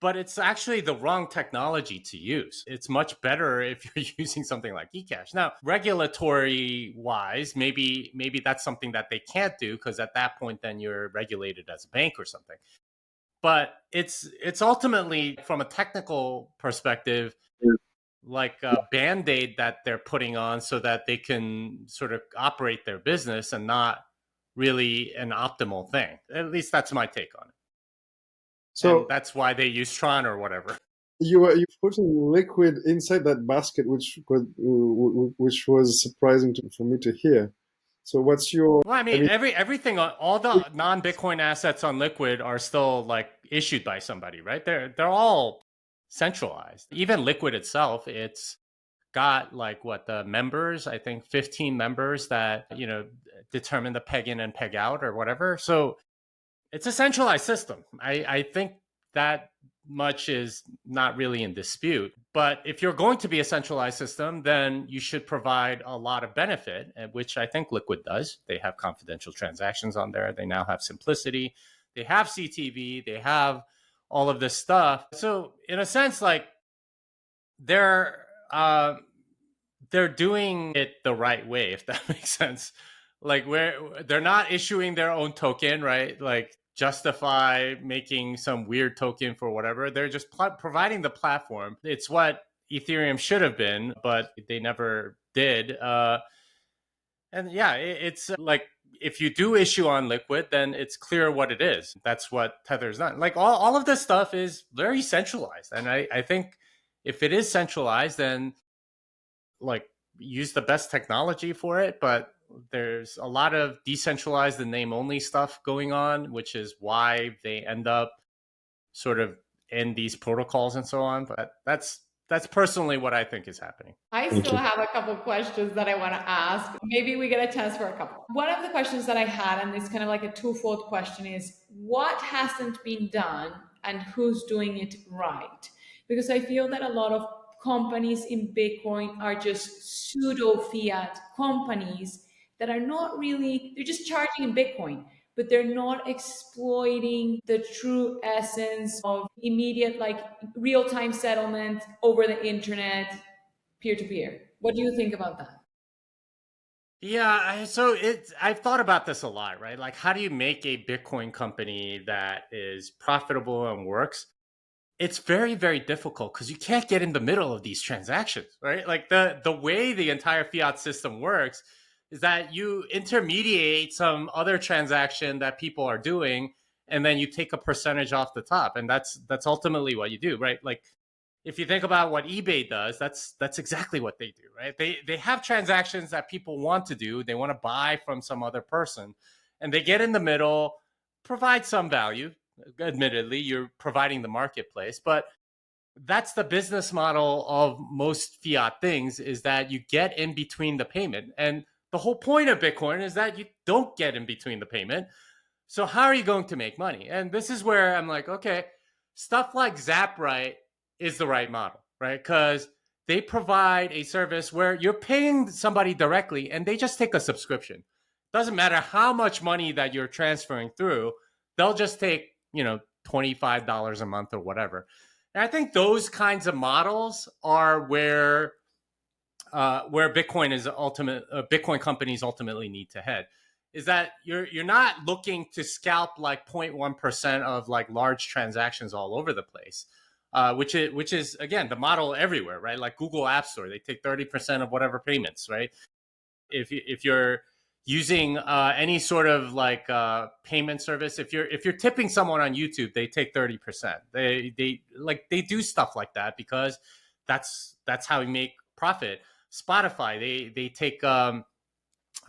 but it's actually the wrong technology to use. It's much better if you're using something like eCash. Now, regulatory wise, maybe that's something that they can't do, because at that point then you're regulated as a bank or something. But it's ultimately, from a technical perspective, like a band-aid that they're putting on so that they can sort of operate their business, and not really an optimal thing. At least that's my take on it. And So that's why they use Tron or whatever. you putting liquid inside that basket, which was surprising for me to hear. So what's your? Well, I I mean, mean, everything, all the non-Bitcoin assets on Liquid are still like issued by somebody, right? They're all centralized. Even Liquid itself, it's got like what the members, I think 15 members that determine the peg in and peg out or whatever. So it's a centralized system. I think that much is not really in dispute. But if you're going to be a centralized system, then you should provide a lot of benefit, which I think Liquid does. They have confidential transactions on there. They now have simplicity. They have CTV. They have all of this stuff. So in a sense, like they're uh, they're doing it the right way, if that makes sense. Like where they're not issuing their own token, right? Like justify making some weird token for whatever. They're just providing the platform. It's what Ethereum should have been, but they never did. And yeah, it's like, if you do issue on Liquid, then it's clear what it is. That's what Tether's done. Like all of this stuff is very centralized. And I think if it is centralized, then like use the best technology for it. But there's a lot of decentralized and name only stuff going on, which is why they end up sort of in these protocols and so on. But that's personally what I think is happening. I thank still you. have a couple questions that I want to ask. Maybe we get a chance for a couple. One of the questions that I had, and it's kind of like a twofold question, is what hasn't been done and who's doing it right? Because I feel that a lot of companies in Bitcoin are just pseudo fiat companies that are not really, they're just charging in Bitcoin, but they're not exploiting the true essence of immediate, like real time settlement over the internet, peer to peer. What do you think about that? Yeah, so I've thought about this a lot, right? Like, how do you make a Bitcoin company that is profitable and works? It's very, very difficult, because you can't get in the middle of these transactions, right? Like the way the entire fiat system works is that you intermediate some other transaction that people are doing, and then you take a percentage off the top, and that's ultimately what you do, right? Like, if you think about what eBay does, that's exactly what they do, right? They have transactions that people want to do. They want to buy from some other person, and they get in the middle, provide some value. Admittedly, you're providing the marketplace, but that's the business model of most fiat things, is that you get in between the payment. And the whole point of Bitcoin is that you don't get in between the payment. So how are you going to make money? And this is where I'm like, okay, stuff like ZapRight is the right model, right? Because they provide a service where you're paying somebody directly and they just take a subscription. Doesn't matter how much money that you're transferring through, they'll just take, $25 a month or whatever. And I think those kinds of models are where Bitcoin companies ultimately need to head. Is that you're not looking to scalp like 0.1% of like large transactions all over the place, which is again the model everywhere, right? Like Google App Store, they take 30% of whatever payments, right? If you're using any sort of like payment service, if you're tipping someone on YouTube, they take 30%. They do stuff like that because that's how you make profit. Spotify, they take a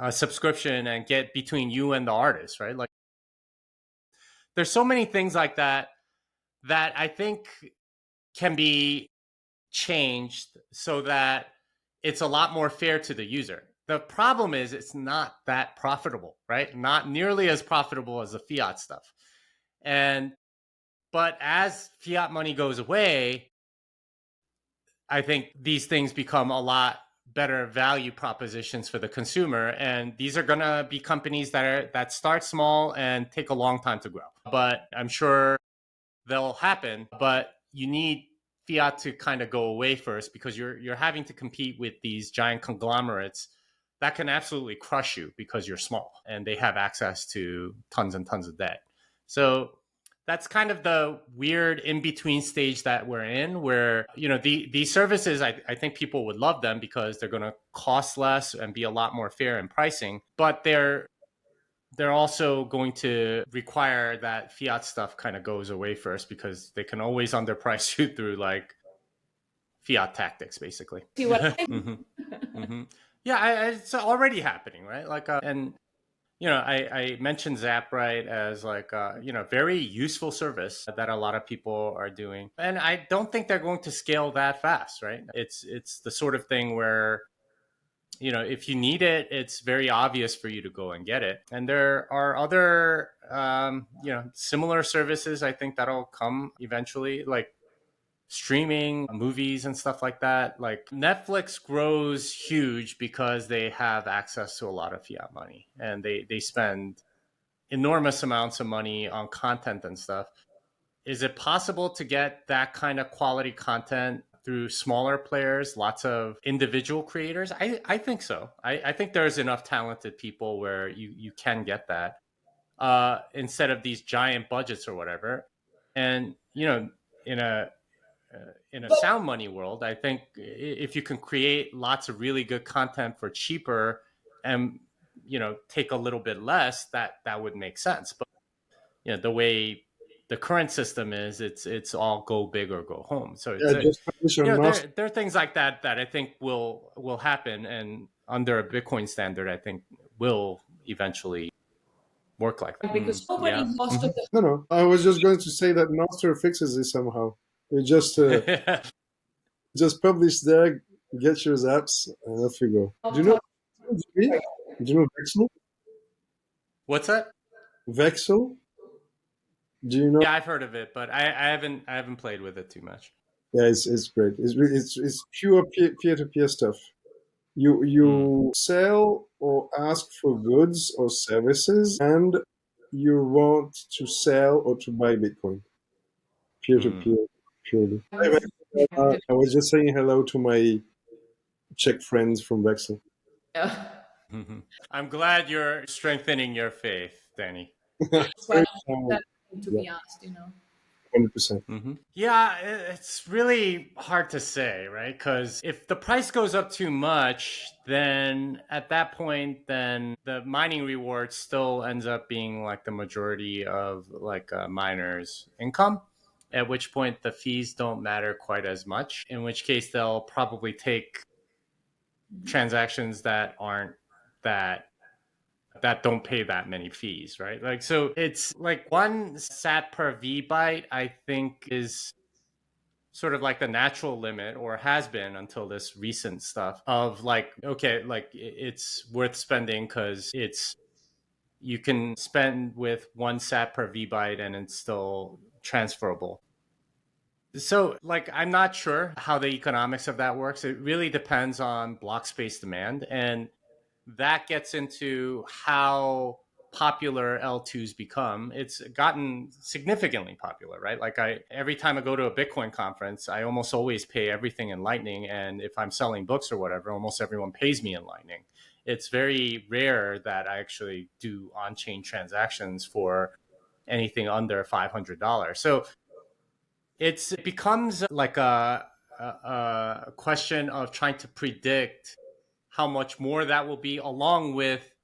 subscription and get between you and the artist, right? Like there's so many things like that that I think can be changed so that it's a lot more fair to the user. The problem is it's not that profitable, right? Not nearly as profitable as the fiat stuff. And but as fiat money goes away, I think these things become a lot better value propositions for the consumer, and these are going to be companies that start small and take a long time to grow. But I'm sure they'll happen, but you need fiat to kind of go away first because you're having to compete with these giant conglomerates that can absolutely crush you because you're small and they have access to tons and tons of debt. So that's kind of the weird in between stage that we're in where these services, I think people would love them because they're going to cost less and be a lot more fair in pricing, but they're also going to require that fiat stuff kind of goes away first because they can always underprice you through like fiat tactics, basically. See what hmm hmm Yeah, it's already happening, right? Like, and I mentioned Zaprite as like very useful service that a lot of people are doing, and I don't think they're going to scale that fast, right? It's the sort of thing where if you need it, it's very obvious for you to go and get it. And there are other, similar services. I think that'll come eventually, like streaming movies and stuff like that. Like Netflix grows huge because they have access to a lot of fiat money and they spend enormous amounts of money on content and stuff. Is it possible to get that kind of quality content through smaller players, lots of individual creators? I think so. I think there's enough talented people where you can get that instead of these giant budgets or whatever. And in a in a sound money world, I think if you can create lots of really good content for cheaper and take a little bit less, that would make sense. But the way the current system is, it's all go big or go home. So Yeah, just publish your master. there are things like that that I think will happen, and under a Bitcoin standard, I think will eventually work like that. because nobody Yeah. most of the No. I was just going to say that master fixes it somehow. You just publish there, get your zaps, and off you go. Do you know? top Do you know Vexel? What's that? Vexel? Do you know? Yeah, I've heard of it, but I haven't played with it too much. Yeah, it's great. It's pure peer to peer stuff. You Mm, you sell or ask for goods or services, and you want to sell or to buy Bitcoin. Peer to mm. peer, purely. Hi, times Vexel. I was just saying hello to my Czech friends from Vexel. I'm glad you're strengthening your faith, Danny. Very questions kind. that need to Yeah, be asked. 100%. Yeah, it's really hard to say, right? Because if the price goes up too much, then at that point, then the mining reward still ends up being like the majority of like a miner's income. At which point the fees don't matter quite as much. In which case they'll probably take transactions that aren't that don't pay that many fees, right? Like, so it's like one sat per V byte, I think, is sort of like the natural limit, or has been until this recent stuff of like, okay, like it's worth spending because you can spend with one sat per V byte and it's still transferable. So, like, I'm not sure how the economics of that works. It really depends on block space demand. And that gets into how popular L2s become. It's gotten significantly popular, right? Like every time I go to a Bitcoin conference, I almost always pay everything in Lightning. And if I'm selling books or whatever, almost everyone pays me in Lightning. It's very rare that I actually do on-chain transactions for anything under $500. So it becomes like a question of trying to predict how much more that will be, along with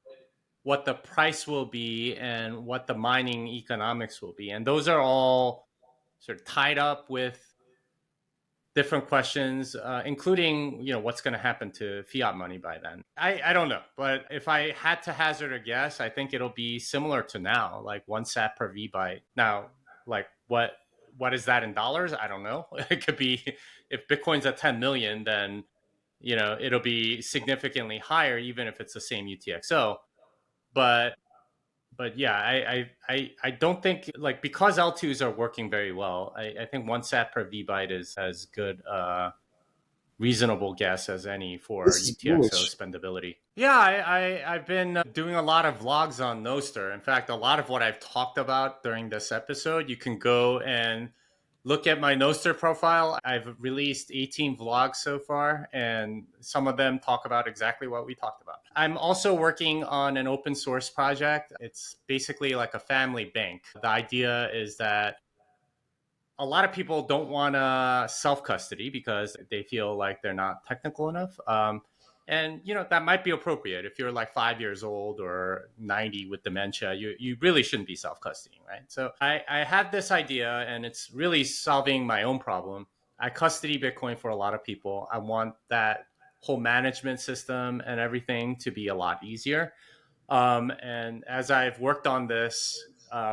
what the price will be and what the mining economics will be. And those are all sort of tied up with different questions, including what's going to happen to fiat money by then. I don't know, but if I had to hazard a guess, I think it'll be similar to now, like 1 sat per vbyte. Now, like what is that in dollars? I don't know. It could be, if Bitcoin's at 10 million, then it'll be significantly higher, even if it's the same UTXO. But yeah, I don't think, like, because L2s are working very well, I think 1 sat per vbyte is as good reasonable guess as any for This is UTXO bullish. spendability. Yeah, I've been doing a lot of vlogs on Nostr. In fact, a lot of what I've talked about during this episode, you can go and look at my Nostr profile. I've released 18 vlogs so far, and some of them talk about exactly what we talked about. I'm also working on an open source project. It's basically like a family bank. The idea is that a lot of people don't want to self custody because they feel like they're not technical enough. And that might be appropriate if you're like 5 years old or 90 with dementia. You really shouldn't be self custodying, right? So I have this idea, and it's really solving my own problem. I custody Bitcoin for a lot of people. I want that whole management system and everything to be a lot easier. And as I've worked on this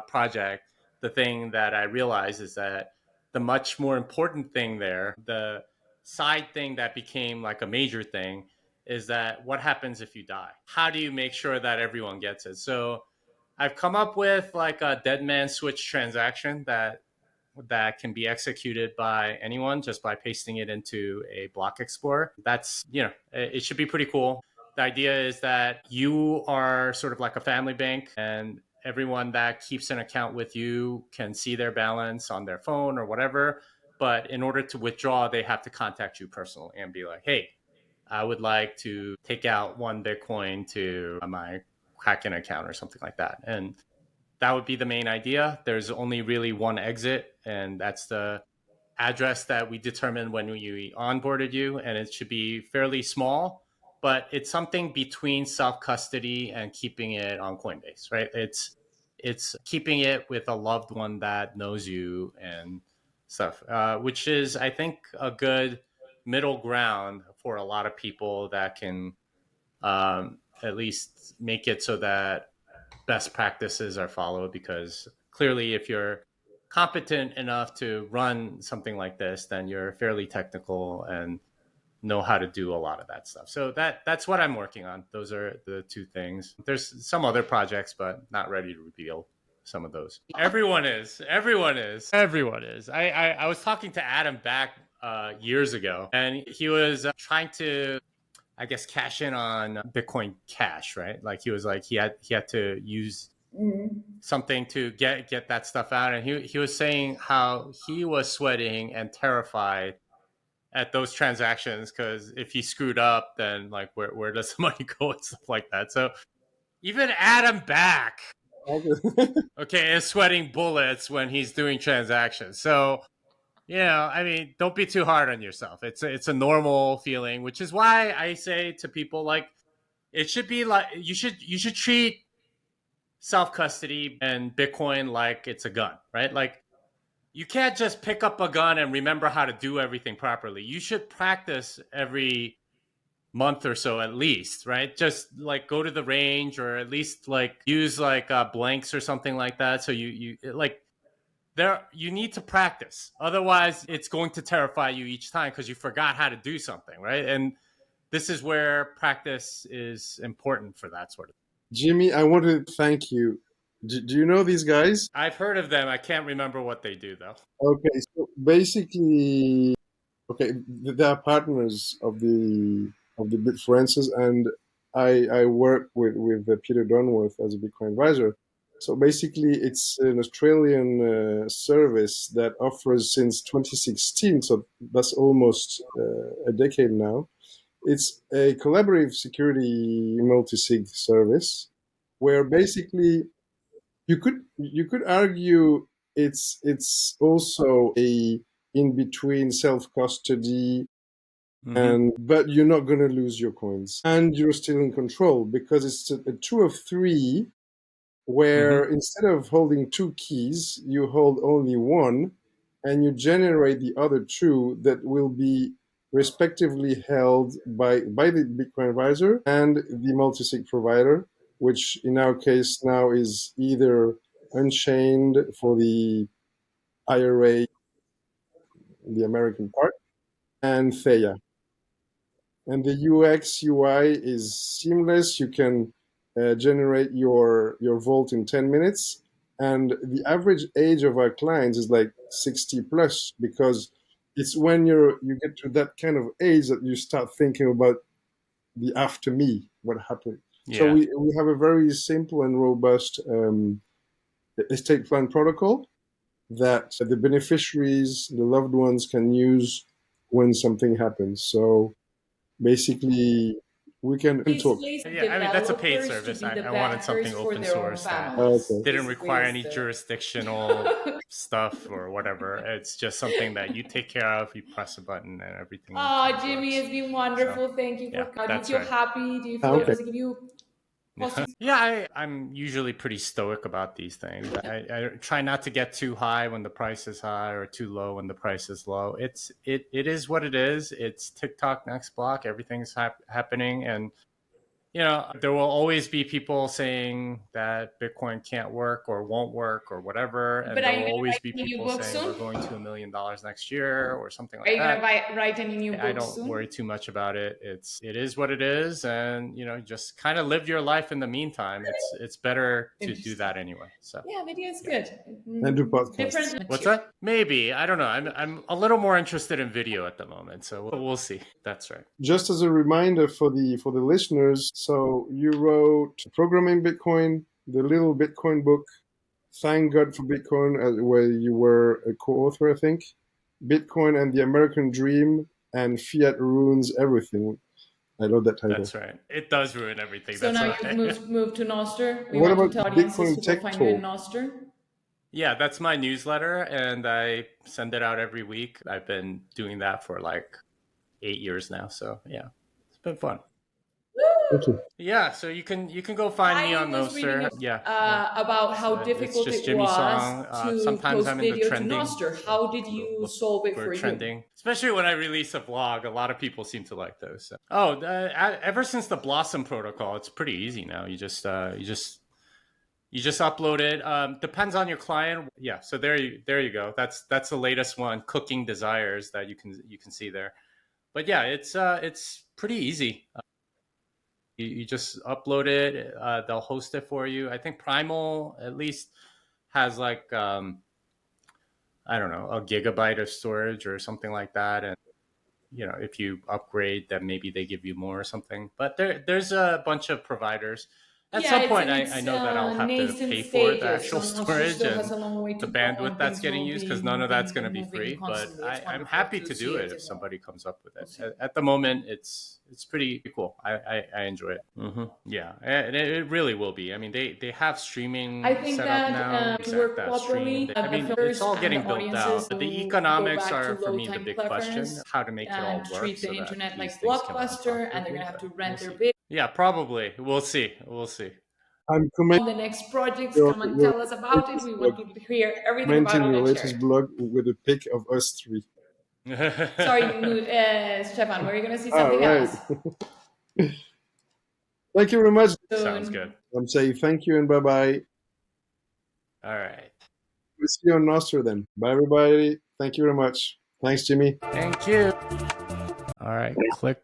project, the thing that I realized is that the much more important thing there, the side thing that became like a major thing, is that what happens if you die? How do you make sure that everyone gets it? So I've come up with like a dead man switch transaction that can be executed by anyone just by pasting it into a block explorer. That's, it should be pretty cool. The idea is that you are sort of like a family bank, and everyone that keeps an account with you can see their balance on their phone or whatever. But in order to withdraw, they have to contact you personally and be like, hey, I would like to take out 1 Bitcoin to my Kraken account or something like that. And that would be the main idea. There's only really one exit, and that's the address that we determined when we onboarded you, and it should be fairly small, but it's something between self custody and keeping it on Coinbase, right? It's keeping it with a loved one that knows you and stuff, which is, I think, a good middle ground for a lot of people that can at least make it so that best practices are followed, because clearly if you're competent enough to run something like this, then you're fairly technical and know how to do a lot of that stuff. So that's what I'm working on. Those are the two things. There's some other projects, but not ready to reveal some of those. Everyone is. I was talking to Adam back years ago, and he was trying to, I guess, cash in on Bitcoin Cash, right? Like he was like he had to use something to get that stuff out, and he was saying how he was sweating and terrified at those transactions, because if he screwed up, then like where does the money go and stuff like that. So even Adam Back, okay, is sweating bullets when he's doing transactions. So I mean, don't be too hard on yourself. It's a normal feeling, which is why I say to people, like, it should be like you should treat self custody and Bitcoin like it's a gun, right? Like, you can't just pick up a gun and remember how to do everything properly. You should practice every month or so at least, right? Just like go to the range, or at least like use like blanks or something like that. So you like, there, you need to practice. Otherwise, it's going to terrify you each time because you forgot how to do something, right? And this is where practice is important for that sort of thing. Jimmy, I want to thank you. Do you know these guys? I've heard of them. I can't remember what they do though. Okay, so basically, okay, they are partners of the Bitfluencers, and I work with Peter Dunworth as a Bitcoin advisor. So basically, it's an Australian service that offers since 2016, so that's almost a decade now. It's a collaborative security multi-sig service where basically you could argue it's also a in between self custody, Mm-hmm. and but you're not going to lose your coins and you're still in control because it's a two of three where Mm-hmm. instead of holding two keys you hold only one, and you generate the other two that will be respectively held by the Bitcoin advisor and the multi-sig provider, which in our case now is either Unchained for the IRA, the American part, and Theia. And the UX UI is seamless. You can generate your vault in 10 minutes. And the average age of our clients is like 60 plus, because it's when you get to that kind of age that you start thinking about the after me, what happened. So Yeah. we have a very simple and robust estate plan protocol that the beneficiaries, the loved ones, can use when something happens. So basically, we can talk. Basically, Yeah, I mean, that's a paid developers to service. be the I wanted backers something for open their own source that families. Okay. didn't Basically, require is any the jurisdictional stuff or whatever. It's just something that you take care of. You press a button and everything kind Oh, of Jimmy, works. it's been So, wonderful. Thank you for yeah, coming. Do you that's feel right. happy? Do you Ah, feel like okay. does it give you positive? Yeah, I'm usually pretty stoic about these things. I try not to get too high when the price is high or too low when the price is low. It is what it is. It's TikTok next block. Everything's happening, and there will always be people saying that Bitcoin can't work or won't work or whatever, But and are there you will gonna always write be any new people book saying soon? we're going to $1 million next year or something Are like you gonna that. write any new I book don't worry soon? too much about it. It is what it is, and just kind of live your life in the meantime. It's better to do Interesting. that anyway. So Yeah, maybe it's yeah. good. And do Different podcasts. What's material. that? Maybe, I don't know. I'm a little more interested in video at the moment, so we'll see. That's right. Just as a reminder for the listeners, so you wrote Programming Bitcoin, the Little Bitcoin book, Thank God for Bitcoin, where you were a co-author, I think, Bitcoin and the American Dream, and Fiat Ruins Everything. I love that title. That's right. It does ruin everything. So That's now you've why. moved to Noster. We What want to about tell audiences Bitcoin to go Tech find you in Talk? Noster. Yeah, that's my newsletter, and I send it out every week. I've been doing that for like 8 years now, so yeah, it's been fun. Thank you. Yeah, so you can go find me I on was reading Noster. Yeah, about how it's difficult just it Jimmy was Song. to Sometimes post I'm in the video to trending, Noster. so How did look, you look solve it for for you? trending. Especially when I release a vlog, a lot of people seem to like those. So. Oh, ever since the Blossom protocol, it's pretty easy now. You just upload it. Depends on your client. Yeah, so there you go. That's the latest one, Cooking Desires, that you can see there. But yeah, it's pretty easy. You just upload it. They'll host it for you. I think Primal at least has like I don't know, a gigabyte of storage or something like that, and if you upgrade, then maybe they give you more or something. But there's a bunch of providers. At Yeah, some it's point, in I its know that I'll have to nascent pay for the stages, actual so Noster storage still has and a long way the to go, bandwidth and that's things getting will used, because be none of that's moving going to and be moving free. But constantly. It's I'm wonderful happy to to see do it it if evolve. somebody comes up with We'll it. see. At the moment, it's pretty cool. I enjoy it. Yeah, and it really will be. I mean, they have I streaming think set up that now. to Exact work that stream. properly, I the mean, it's filters all and the getting built audiences out. The to go economics back to are for low me the time big question. cleverness How to make it all and work treat the so that internet these like things can run Blockbuster, and they're profitably. gonna have But to we'll rent their see. big. Yeah, probably. We'll see. We'll see. I'm commenting The next projects, your, come and your tell us about it. latest We blog, want to hear everything about commenting it your and share latest it. blog with a pic of us three. Sorry, Stefan, were you going to see Ah, something right. else? Thank you very much. Sounds good. Soon. I'm saying thank you and bye bye. All right. We'll see you on Nostr then. Bye, everybody. Thank you very much. Thanks, Jimmy. Thank you. All right. Click